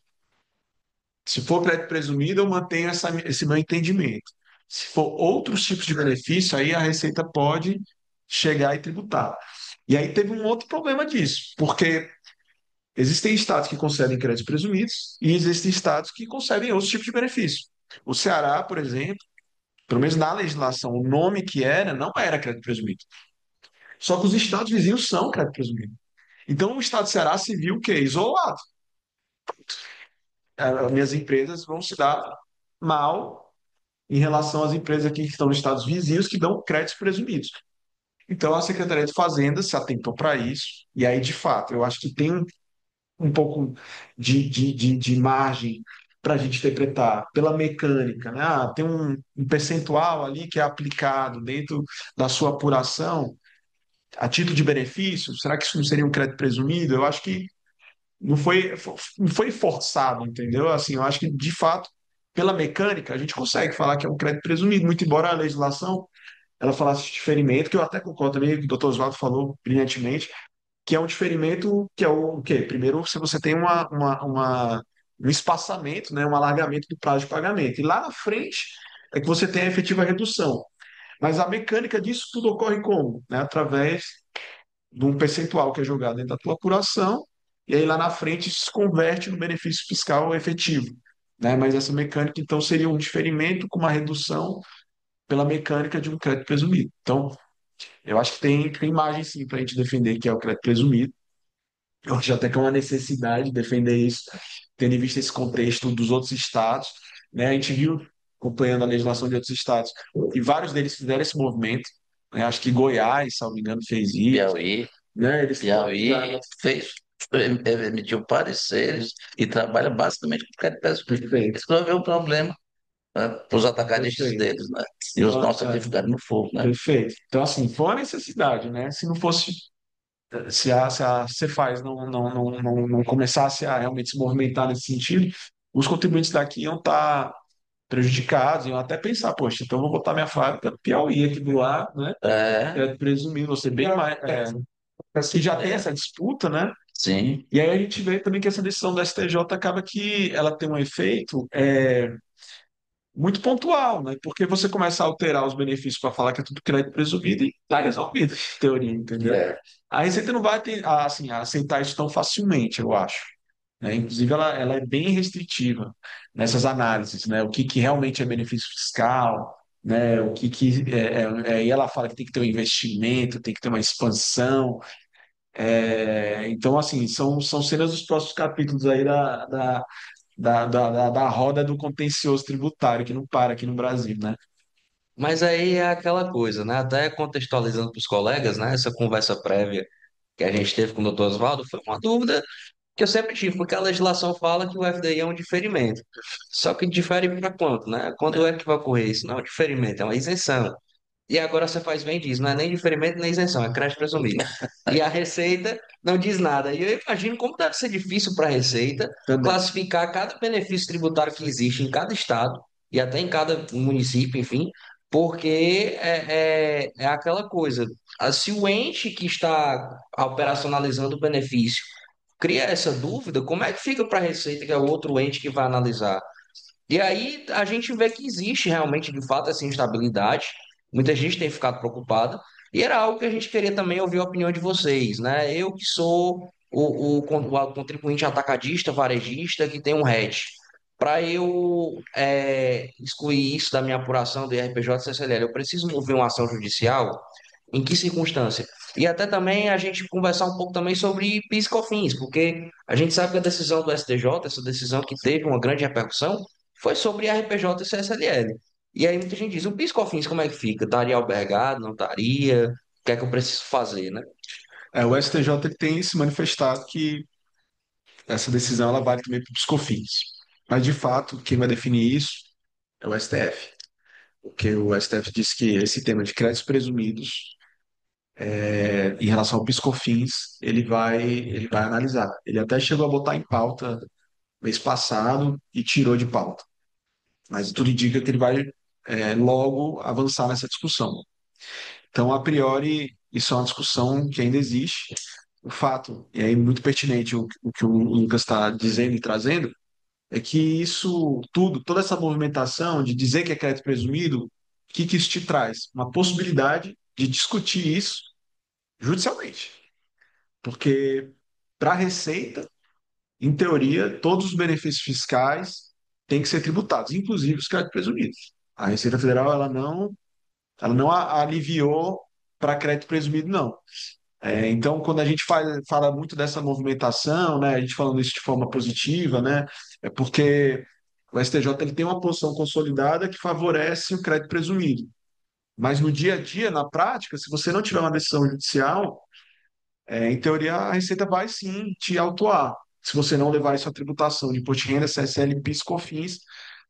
Se for crédito presumido, eu mantenho esse meu entendimento. Se for outros tipos de benefício, aí a Receita pode chegar e tributar. E aí teve um outro problema disso, porque existem estados que concedem créditos presumidos e existem estados que concedem outros tipos de benefício. O Ceará, por exemplo, pelo menos na legislação, o nome que era não era crédito presumido. Só que os estados vizinhos são crédito presumido. Então o estado do Ceará se viu o quê? Isolado. As minhas empresas vão se dar mal em relação às empresas aqui que estão nos estados vizinhos que dão créditos presumidos. Então a Secretaria de Fazenda se atentou para isso, e aí, de fato, eu acho que tem um pouco de margem para a gente interpretar pela mecânica, né? Ah, tem um percentual ali que é aplicado dentro da sua apuração a título de benefício. Será que isso não seria um crédito presumido? Eu acho que não foi forçado, entendeu? Assim, eu acho que, de fato, pela mecânica, a gente consegue falar que é um crédito presumido, muito embora a legislação ela falasse de diferimento, que eu até concordo também, que o doutor Oswaldo falou brilhantemente, que é um diferimento que é o quê? Primeiro, se você tem um espaçamento, né, um alargamento do prazo de pagamento. E lá na frente é que você tem a efetiva redução. Mas a mecânica disso tudo ocorre como? Né? Através de um percentual que é jogado dentro da tua apuração, e aí lá na frente isso se converte no benefício fiscal efetivo. Né? Mas essa mecânica, então, seria um diferimento com uma redução pela mecânica de um crédito presumido. Então, eu acho que tem margem sim para a gente defender que é o crédito presumido. Eu acho até que é uma necessidade defender isso, tendo em vista esse contexto dos outros estados, né? A gente viu, acompanhando a legislação de outros estados, e vários deles fizeram esse movimento, né? Acho que Goiás, se não me engano, fez isso, Piauí. né? Eles E já aí emitiu pareceres e trabalha basicamente com crédito pessoal. perfeito, Resolveu o problema, né, para os atacadistas perfeito. deles, né? E os Então, nossos aqui ficaram no fogo, né? perfeito. Então, assim, foi uma necessidade, né? Se não fosse, se a Cefaz não começasse a realmente se movimentar nesse sentido, os contribuintes daqui iam estar prejudicados, iam até pensar, poxa, então eu vou botar minha fábrica no Piauí aqui do lado, né? É, É presumindo, você bem mais. Que já tem essa disputa, né? sim. E aí a gente vê também que essa decisão do STJ acaba que ela tem um efeito muito pontual, né? Porque você começa a alterar os benefícios para falar que é tudo crédito presumido e está resolvido, em teoria, entendeu? É. A Receita não vai ter, assim, aceitar isso tão facilmente, eu acho. Né? Inclusive, ela é bem restritiva nessas análises, né? O que, que realmente é benefício fiscal, né? O que, e ela fala que tem que ter um investimento, tem que ter uma expansão. Então, assim, são cenas dos próximos capítulos aí da roda do contencioso tributário, que não para aqui no Brasil, né? Mas aí é aquela coisa, né? Até contextualizando para os colegas, né? Essa conversa prévia que a gente teve com o doutor Oswaldo foi uma dúvida que eu sempre tive, porque a legislação fala que o FDI é um diferimento. Só que difere para quanto, né? Quando é que vai ocorrer isso? Não é um diferimento, é uma isenção. E agora você faz bem disso, não é nem diferimento nem isenção, é crédito presumido. E a Receita não diz nada. E eu imagino como deve ser difícil para a Receita Também. classificar cada benefício tributário que existe em cada estado e até em cada município, enfim, porque é aquela coisa. Se o ente que está operacionalizando o benefício cria essa dúvida, como é que fica para a Receita, que é o outro ente que vai analisar? E aí a gente vê que existe realmente, de fato, essa instabilidade. Muita gente tem ficado preocupada. E era algo que a gente queria também ouvir a opinião de vocês, né? Eu que sou o contribuinte atacadista, varejista, que tem um hedge. Para eu excluir isso da minha apuração do IRPJ e CCLL, eu preciso mover uma ação judicial? Em que circunstância? E até também a gente conversar um pouco também sobre PIS e COFINS, porque a gente sabe que a decisão do STJ, essa decisão que teve uma grande repercussão, foi sobre RPJ e CSLL. E aí muita gente diz, o PIS/COFINS como é que fica? Estaria albergado, não estaria? O que é que eu preciso fazer, né? O STJ ele tem se manifestado que essa decisão ela vale também para os COFINS. Mas, de fato, quem vai definir isso é o STF. Porque o STF disse que esse tema de créditos presumidos, em relação ao PIS/COFINS, ele vai analisar. Ele até chegou a botar em pauta mês passado e tirou de pauta. Mas tudo indica que ele vai logo avançar nessa discussão. Então, a priori, isso é uma discussão que ainda existe. O fato, e aí muito pertinente o que o Lucas está dizendo e trazendo, é que isso tudo, toda essa movimentação de dizer que é crédito presumido, o que, que isso te traz? Uma possibilidade de discutir isso judicialmente. Porque para a Receita, em teoria, todos os benefícios fiscais têm que ser tributados, inclusive os créditos presumidos. A Receita Federal ela não aliviou para crédito presumido, não. Então, quando a gente fala muito dessa movimentação, né, a gente falando isso de forma positiva, né, é porque o STJ ele tem uma posição consolidada que favorece o crédito presumido. Mas no dia a dia, na prática, se você não tiver uma decisão judicial, em teoria a Receita vai sim te autuar. Se você não levar isso à tributação de imposto de renda, CSL, PIS, COFINS,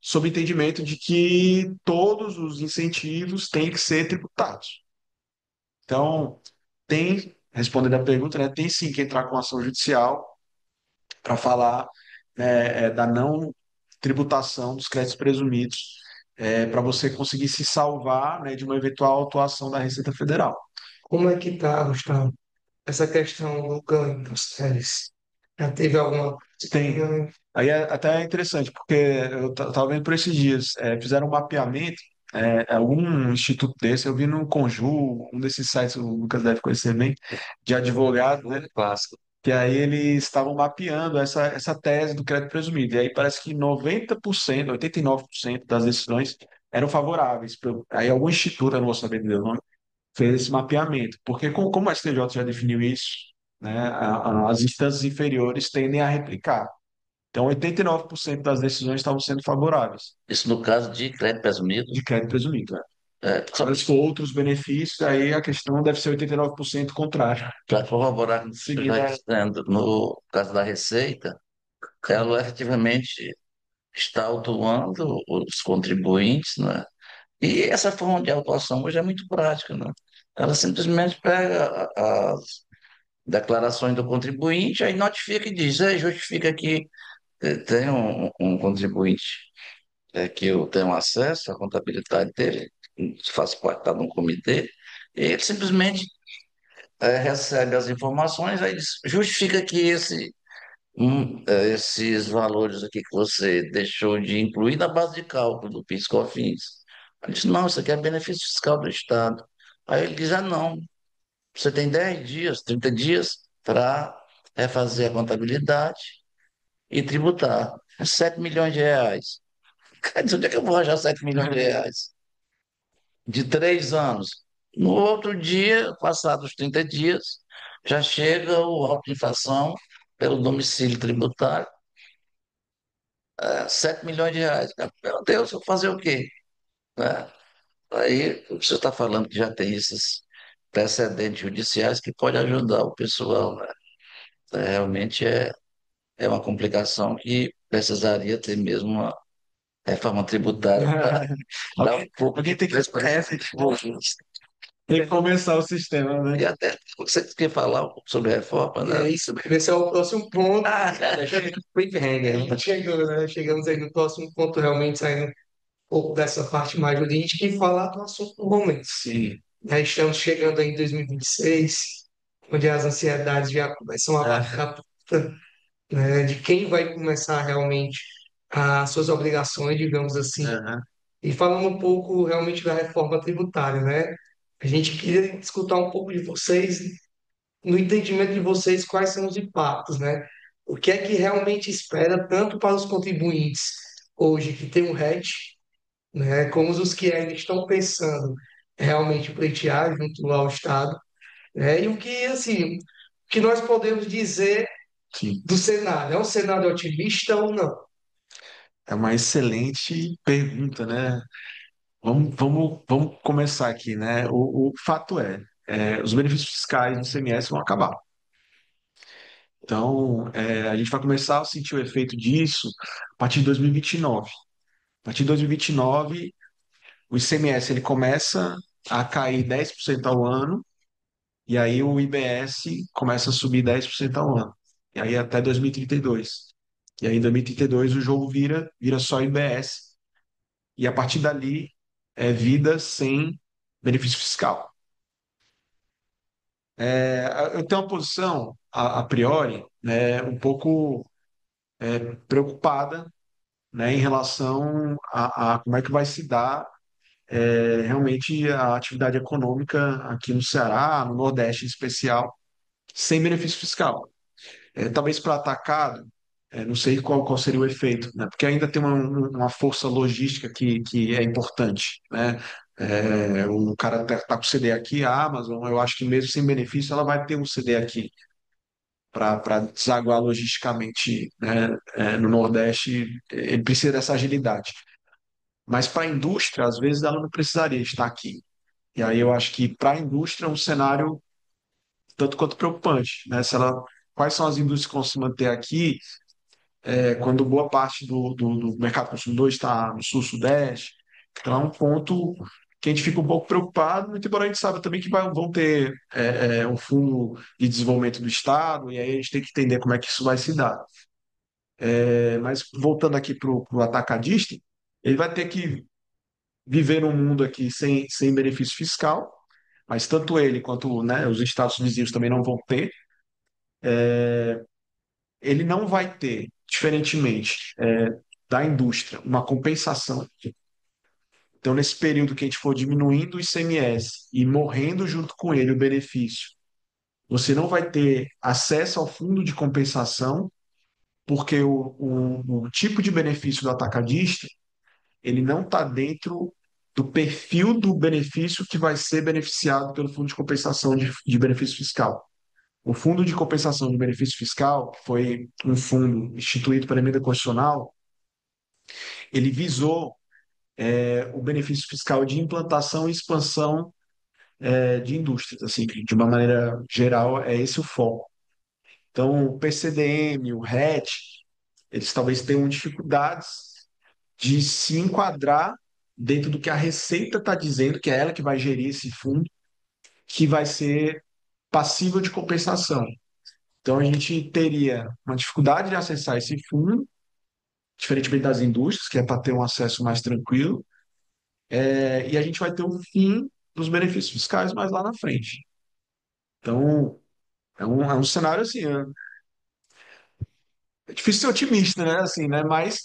sob entendimento de que todos os incentivos têm que ser tributados. Então, respondendo a pergunta, né, tem sim que entrar com ação judicial para falar, né, da não tributação dos créditos presumidos, para você conseguir se salvar, né, de uma eventual atuação da Receita Federal. Como é que está, Gustavo, essa questão do ganho das séries? Já teve alguma Tem. ganho? Aí até é interessante, porque eu estava vendo por esses dias, fizeram um mapeamento, algum instituto desse, eu vi no Conjur, um desses sites, o Lucas deve conhecer bem, de advogado, né? Clássico. Que aí eles estavam mapeando essa tese do crédito presumido. E aí parece que 90%, 89% das decisões eram favoráveis. Aí algum instituto, eu não vou saber dizer o nome, fez esse mapeamento. Porque como o STJ já definiu isso, né, as instâncias inferiores tendem a replicar. Então, 89% das decisões estavam sendo favoráveis Isso no caso de crédito presumido. de crédito presumido. Né? Só Agora, se for outros benefícios, aí a questão deve ser 89% contrária. para corroborar com o que você está Seguida. dizendo, no caso da Receita, ela efetivamente está autuando os contribuintes, né? E essa forma de autuação hoje é muito prática, né? Ela simplesmente pega as declarações do contribuinte, aí notifica e diz, justifica que tem um contribuinte que eu tenho acesso à contabilidade dele, faço parte tá, de um comitê, e ele simplesmente recebe as informações, aí diz, justifica que esses valores aqui que você deixou de incluir na base de cálculo do PIS/COFINS. Ele diz, não, isso aqui é benefício fiscal do Estado. Aí ele diz, não, você tem 10 dias, 30 dias para refazer a contabilidade e tributar. É 7 milhões de reais. Quer dizer, onde é que eu vou arranjar 7 milhões de reais? De 3 anos. No outro dia, passados 30 dias, já chega o auto-inflação pelo domicílio tributário, 7 milhões de reais. Meu Deus, eu vou fazer o quê? Né? Aí você está falando que já tem esses precedentes judiciais que pode ajudar o pessoal, né? Realmente é uma complicação que precisaria ter mesmo uma reforma tributária para dar um Alguém, pouco de alguém tem que, transparência e desenvolvimento. tem que começar o sistema, né? E até você quer falar um pouco sobre reforma, E né? é isso mesmo, esse é o próximo ponto. Ah, Cliffhanger, né? Chegou, né? Chegamos aí no próximo ponto, realmente saindo um pouco dessa parte mais jurídica e falar do assunto do momento. Sim. Já estamos chegando aí em 2026, onde as ansiedades já começam a bater É. a porta, né, de quem vai começar realmente as suas obrigações, digamos assim. Aham. E falando um pouco realmente da reforma tributária, né? A gente queria escutar um pouco de vocês, no entendimento de vocês, quais são os impactos, né? O que é que realmente espera tanto para os contribuintes hoje que tem um RET, né, como os que ainda estão pensando realmente pleitear junto ao Estado, né? E o que, assim, o que nós podemos dizer Sim. do cenário? É um cenário otimista ou não? É uma excelente pergunta, né? Vamos começar aqui, né? O fato os benefícios fiscais do ICMS vão acabar. Então, a gente vai começar a sentir o efeito disso a partir de 2029. A partir de 2029, o ICMS ele começa a cair 10% ao ano, e aí o IBS começa a subir 10% ao ano. E aí até 2032. E aí em 2032 o jogo vira só IBS. E a partir dali é vida sem benefício fiscal. Eu tenho uma posição, a priori, né, um pouco preocupada, né, em relação a como é que vai se dar realmente a atividade econômica aqui no Ceará, no Nordeste em especial, sem benefício fiscal. Talvez para atacado, não sei qual seria o efeito, né? Porque ainda tem uma força logística que é importante, né? O cara tá com CD aqui, a Amazon, eu acho que mesmo sem benefício, ela vai ter um CD aqui para desaguar logisticamente, né? No Nordeste, ele precisa dessa agilidade. Mas para a indústria, às vezes, ela não precisaria estar aqui. E aí eu acho que para a indústria é um cenário tanto quanto preocupante, né? Quais são as indústrias que vão se manter aqui quando boa parte do mercado consumidor está no sul-sudeste. Então é um ponto que a gente fica um pouco preocupado, muito embora a gente saiba também que vão ter um fundo de desenvolvimento do Estado, e aí a gente tem que entender como é que isso vai se dar. Mas voltando aqui para o atacadista, ele vai ter que viver num mundo aqui sem benefício fiscal, mas tanto ele quanto, né, os estados vizinhos também não vão ter. Ele não vai ter, diferentemente da indústria, uma compensação. Então, nesse período que a gente for diminuindo o ICMS e morrendo junto com ele o benefício, você não vai ter acesso ao fundo de compensação, porque o tipo de benefício do atacadista, ele não está dentro do perfil do benefício que vai ser beneficiado pelo fundo de compensação de benefício fiscal. O Fundo de Compensação de Benefício Fiscal, que foi um fundo instituído pela emenda constitucional, ele visou o benefício fiscal de implantação e expansão de indústrias, assim, de uma maneira geral, é esse o foco. Então, o PCDM, o RET, eles talvez tenham dificuldades de se enquadrar dentro do que a Receita está dizendo, que é ela que vai gerir esse fundo, que vai ser passível de compensação. Então, a gente teria uma dificuldade de acessar esse fundo, diferentemente das indústrias, que é para ter um acesso mais tranquilo, e a gente vai ter um fim dos benefícios fiscais mais lá na frente. Então, é um cenário assim, é difícil ser otimista, né? Assim, né? Mas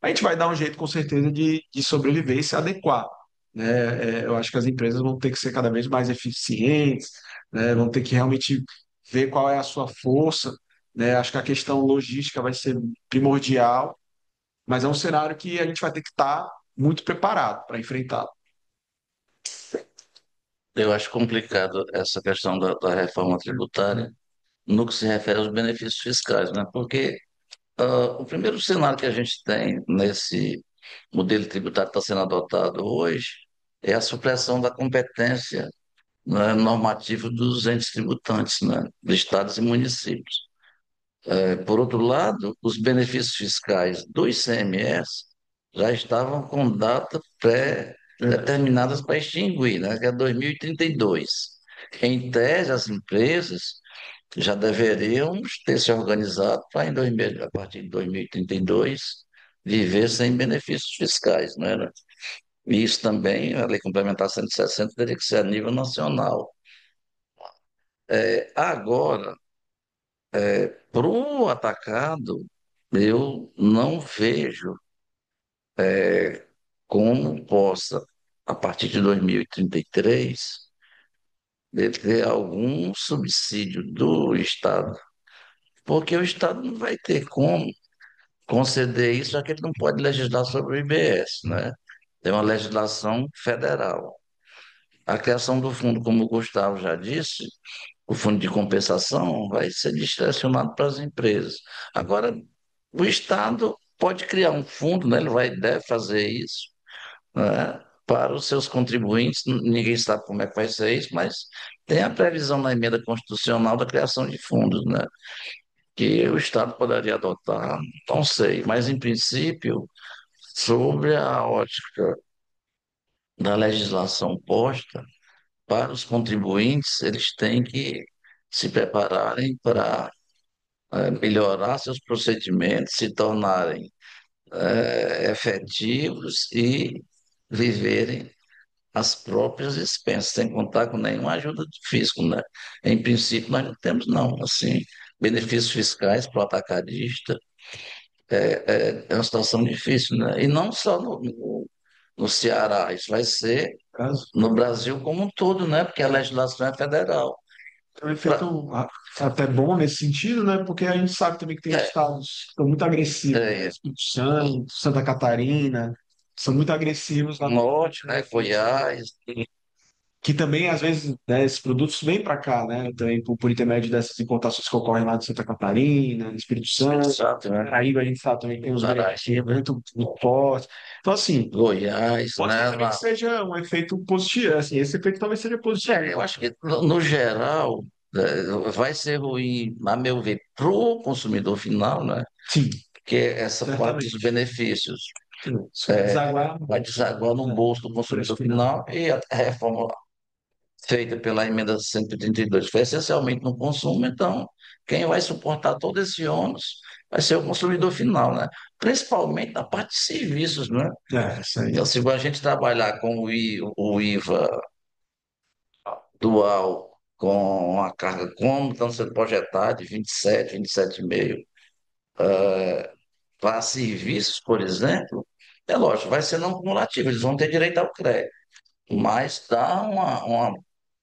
a gente vai dar um jeito, com certeza, de sobreviver e se adequar, né? Eu acho que as empresas vão ter que ser cada vez mais eficientes, né? Vão ter que realmente ver qual é a sua força, né? Acho que a questão logística vai ser primordial, mas é um cenário que a gente vai ter que estar muito preparado para enfrentar. Eu acho complicado essa questão da reforma tributária no que se refere aos benefícios fiscais, né? Porque o primeiro cenário que a gente tem nesse modelo tributário que está sendo adotado hoje é a supressão da competência, né, normativa dos entes tributantes, né, de estados e municípios. Por outro lado, os benefícios fiscais do ICMS já estavam com data Verdade. pré-determinadas para extinguir, né, que é 2032. Em tese, as empresas já deveriam ter se organizado para, a partir de 2032, viver sem benefícios fiscais, não era? E isso também, a Lei Complementar 160, teria que ser a nível nacional. Agora, para o atacado, eu não vejo como possa, a partir de 2033, ele ter algum subsídio do Estado, porque o Estado não vai ter como conceder isso, já que ele não pode legislar sobre o IBS, né? Tem uma legislação federal. A criação do fundo, como o Gustavo já disse, o fundo de compensação vai ser direcionado para as empresas. Agora, o Estado pode criar um fundo, né? Ele deve fazer isso, né? Para os seus contribuintes. Ninguém sabe como é que vai ser isso, mas tem a previsão na emenda constitucional da criação de fundos, né? Que o Estado poderia adotar, não sei, mas em princípio, sobre a ótica da legislação posta para os contribuintes, eles têm que se prepararem para melhorar seus procedimentos, se tornarem efetivos e viverem as próprias expensas, sem contar com nenhuma ajuda do fisco, né? Em princípio, nós não temos, não. Assim, benefícios fiscais para o atacadista é uma situação difícil, né? E não só no Ceará, isso vai ser Caso, no Brasil como um todo, né? Porque a legislação é federal. é um Pra- efeito até bom nesse sentido, né? Porque a gente sabe também que tem É, estados que estão muito agressivos, né? é, Espírito Santo, Santa Catarina, são muito agressivos lá no Norte, né? benefício, Goiás, que também, às vezes, né, esses produtos vêm para cá, né? Também por intermédio dessas importações que ocorrem lá de Santa Catarina, Espírito Espírito Santo, Santo, né? Paraíba, a gente sabe também que tem os Pará, benefícios muito fortes. Então, assim, Goiás, pode ser né? também que seja um efeito positivo, assim, esse efeito talvez seja positivo. Eu acho que, no geral, vai ser ruim, a meu ver, para o consumidor final, né? Sim, Porque essa parte dos certamente. benefícios Isso vai desaguar vai no desaguar no bolso do preço consumidor final. final e a reforma feita pela emenda 132 foi essencialmente no consumo, então quem vai suportar todo esse ônus vai ser o consumidor final, né? Principalmente na parte de serviços, né? Isso aí. Então, se a gente trabalhar com o IVA dual, com a carga como estão sendo projetados, de 27, 27,5, para serviços, por exemplo, é lógico, vai ser não cumulativo, eles vão ter direito ao crédito, mas dá uma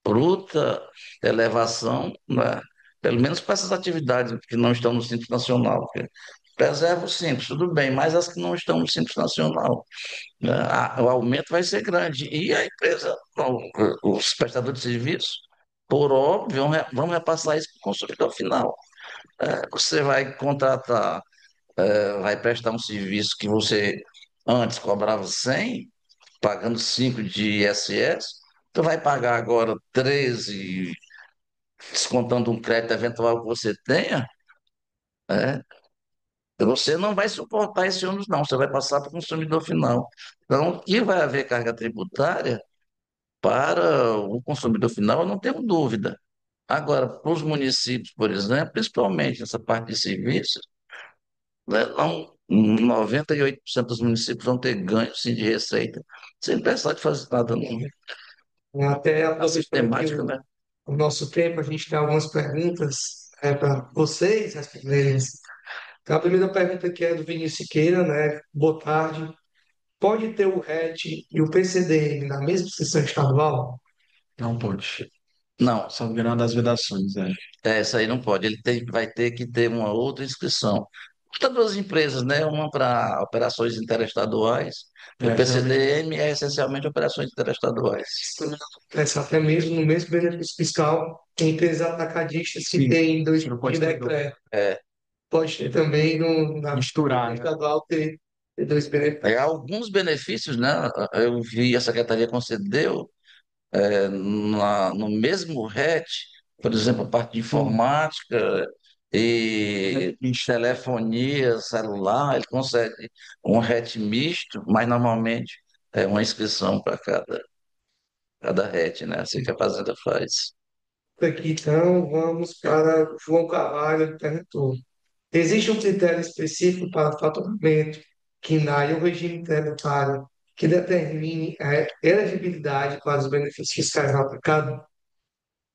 bruta elevação, né? Pelo menos para essas atividades que não estão no Simples Nacional. Porque preserva o Simples, tudo bem, mas as que não estão no Simples Nacional, né? O aumento vai ser grande. E a empresa, os prestadores de serviço, por óbvio, vão repassar isso para o consumidor final. Você vai contratar, vai prestar um serviço que você antes cobrava 100, pagando 5 de ISS, tu vai pagar agora 13, descontando um crédito eventual que você tenha, né? Você não vai suportar esse ônus, não, você vai passar para o consumidor final. Então, que vai haver carga tributária para o consumidor final, eu não tenho dúvida. Agora, para os municípios, por exemplo, principalmente essa parte de serviços, né, não, 98% dos municípios vão ter ganho sim, de receita, sem precisar de fazer nada, não. Até A aproveitando aqui sistemática, né? o nosso tempo, a gente tem algumas perguntas para vocês responderem. Então, a primeira pergunta aqui é do Vinícius Siqueira, né? Boa tarde. Pode ter o RET e o PCD na mesma instituição estadual? Não pode. Não, Salvo engano, é uma das vedações, é. essa aí não pode. Vai ter que ter uma outra inscrição. Para duas empresas, né? Uma para operações interestaduais, e o É, geralmente PCDM é essencialmente operações interestaduais. Essa até mesmo no mesmo benefício fiscal, tem empresas atacadistas que sim, têm dois você não de pode ter dois. decreto. É, Pode ter também na Misturar, né? estadual ter dois benefícios. alguns benefícios, né? Eu vi a secretaria concedeu no mesmo RET, por exemplo, a parte de Sim. informática É e misto. telefonia celular, ele concede um RET misto, mas normalmente é uma inscrição para cada RET, né? Assim que a Fazenda faz. Aqui, então, vamos para João Carvalho, ele perguntou. Existe um critério específico para faturamento, KNAI ou regime tributário que determine a elegibilidade para os benefícios fiscais no aplicado?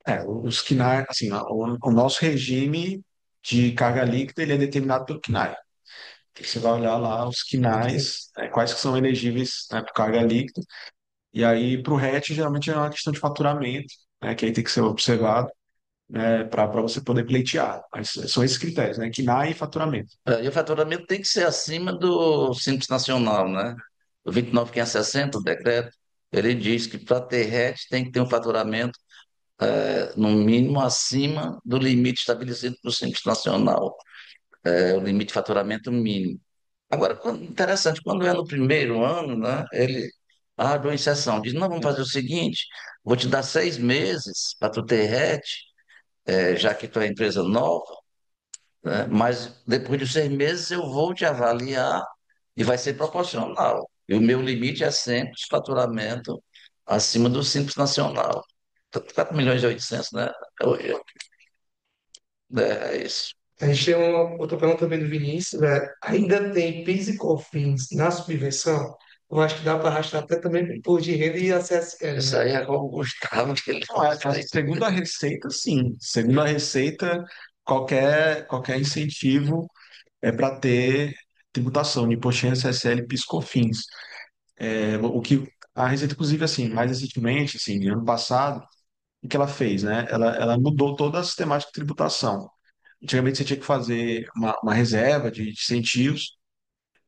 É, os KNAI, assim, o nosso regime de carga líquida, ele é determinado pelo KNAI. Você vai olhar lá os KNAIs, quais que são elegíveis, né, para carga líquida. E aí, para o RET, geralmente é uma questão de faturamento, né, que aí tem que ser observado, né, para você poder pleitear. Mas são esses critérios, né, KNAI e faturamento. E o faturamento tem que ser acima do Simples Nacional, né? O 29.560, o decreto, ele diz que para ter RET tem que ter um faturamento no mínimo acima do limite estabelecido pelo Simples Nacional, o limite de faturamento mínimo. Agora, interessante, quando é no primeiro ano, né, ele abre uma exceção, diz, não, vamos fazer o seguinte, vou te dar 6 meses para tu ter RET, já que tu é empresa nova, né, mas depois de 6 meses eu vou te avaliar e vai ser proporcional. E o meu limite é sempre de faturamento acima do Simples Nacional. 4 milhões e 800, né? Hoje é isso. A gente tem uma outra pergunta também do Vinícius, né? Ainda tem PIS e COFINS na subvenção? Eu acho que dá para arrastar até também para imposto de renda e a CSL, Isso né? aí é com o Gustavo que ele Não, consegue. segundo a Receita, sim. Segundo a Receita, qualquer incentivo é para ter tributação de imposto de renda, CSL, PIS, COFINS. O que a Receita, inclusive, assim, mais recentemente, assim, ano passado, o que ela fez, né? Ela mudou toda a sistemática de tributação. Antigamente você tinha que fazer uma reserva de incentivos,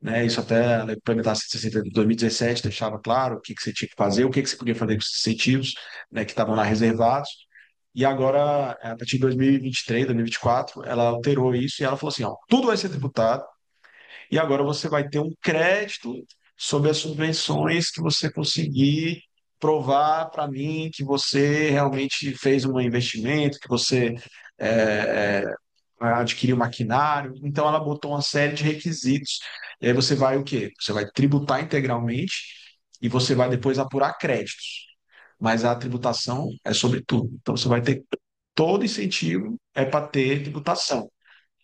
né? Isso até a implementar a 160 de 2017 deixava claro o que que você tinha que fazer, o que que você podia fazer com esses incentivos, né, que estavam lá reservados. E agora, a partir de 2023, 2024, ela alterou isso e ela falou assim, ó, tudo vai ser tributado e agora você vai ter um crédito sobre as subvenções que você conseguir provar para mim que você realmente fez um investimento, que você é, adquiriu maquinário. Então ela botou uma série de requisitos. E aí você vai o quê? Você vai tributar integralmente e você vai depois apurar créditos. Mas a tributação é sobre tudo. Então você vai ter todo incentivo é para ter tributação.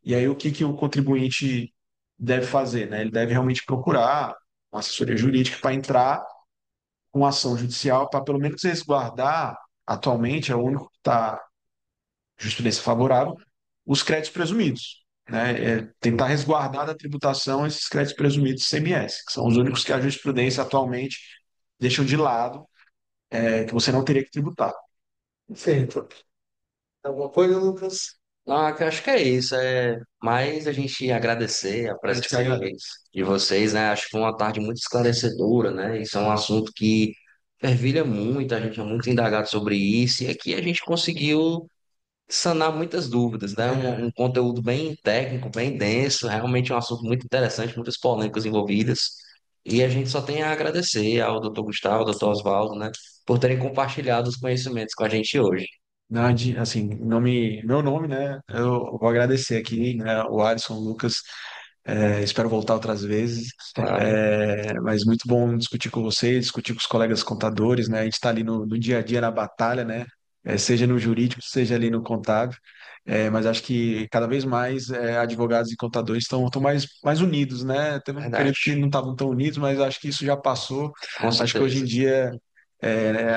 E aí o que que o contribuinte deve fazer, né? Ele deve realmente procurar uma assessoria jurídica para entrar com ação judicial para pelo menos resguardar, atualmente é o único que está jurisprudência favorável, os créditos presumidos. Né? Tentar resguardar da tributação esses créditos presumidos CMS, que são os únicos que a jurisprudência atualmente deixam de lado, que você não teria que tributar. Perfeito. Alguma coisa, Lucas? Ah, que eu acho que é isso. É mais a gente agradecer a A gente que presença agradece. de vocês, né? Acho que foi uma tarde muito esclarecedora, né? Isso é um assunto que fervilha muito, a gente é muito indagado sobre isso, e aqui a gente conseguiu sanar muitas dúvidas, né? Um conteúdo bem técnico, bem denso, realmente é um assunto muito interessante, muitas polêmicas envolvidas. E a gente só tem a agradecer ao doutor Gustavo, ao doutor Oswaldo, né, por terem compartilhado os conhecimentos com a gente hoje. Assim, meu nome, né? Eu vou agradecer aqui, né? O Alisson, o Lucas. Espero voltar outras vezes. Claro, Mas muito bom discutir com vocês, discutir com os colegas contadores, né? A gente está ali no dia a dia, na batalha, né? Seja no jurídico, seja ali no contábil. Mas acho que cada vez mais advogados e contadores estão mais unidos, né? Teve um verdade, período que não estavam tão unidos, mas acho que isso já passou. com Acho que hoje em certeza. dia,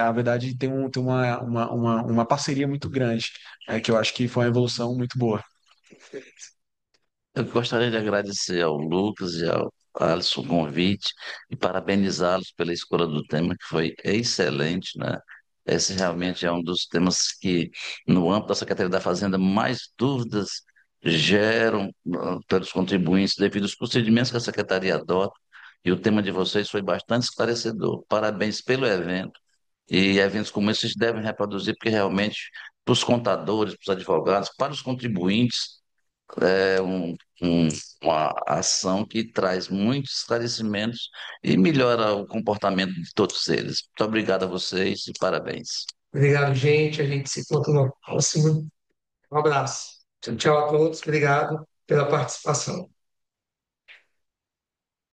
a verdade, tem uma parceria muito grande, que eu acho que foi uma evolução muito boa. Eu gostaria de agradecer ao Lucas e ao Alisson o convite e parabenizá-los pela escolha do tema, que foi excelente, né? Esse realmente é um dos temas que, no âmbito da Secretaria da Fazenda, mais dúvidas geram pelos contribuintes devido aos procedimentos que a Secretaria adota. E o tema de vocês foi bastante esclarecedor. Parabéns pelo evento. E eventos como esses devem reproduzir, porque realmente, para os contadores, para os advogados, para os contribuintes, é uma ação que traz muitos esclarecimentos e melhora o comportamento de todos eles. Muito obrigado a vocês e parabéns. Obrigado, gente. A gente se encontra no próximo. Um abraço. Tchau, tchau a todos. Obrigado pela participação.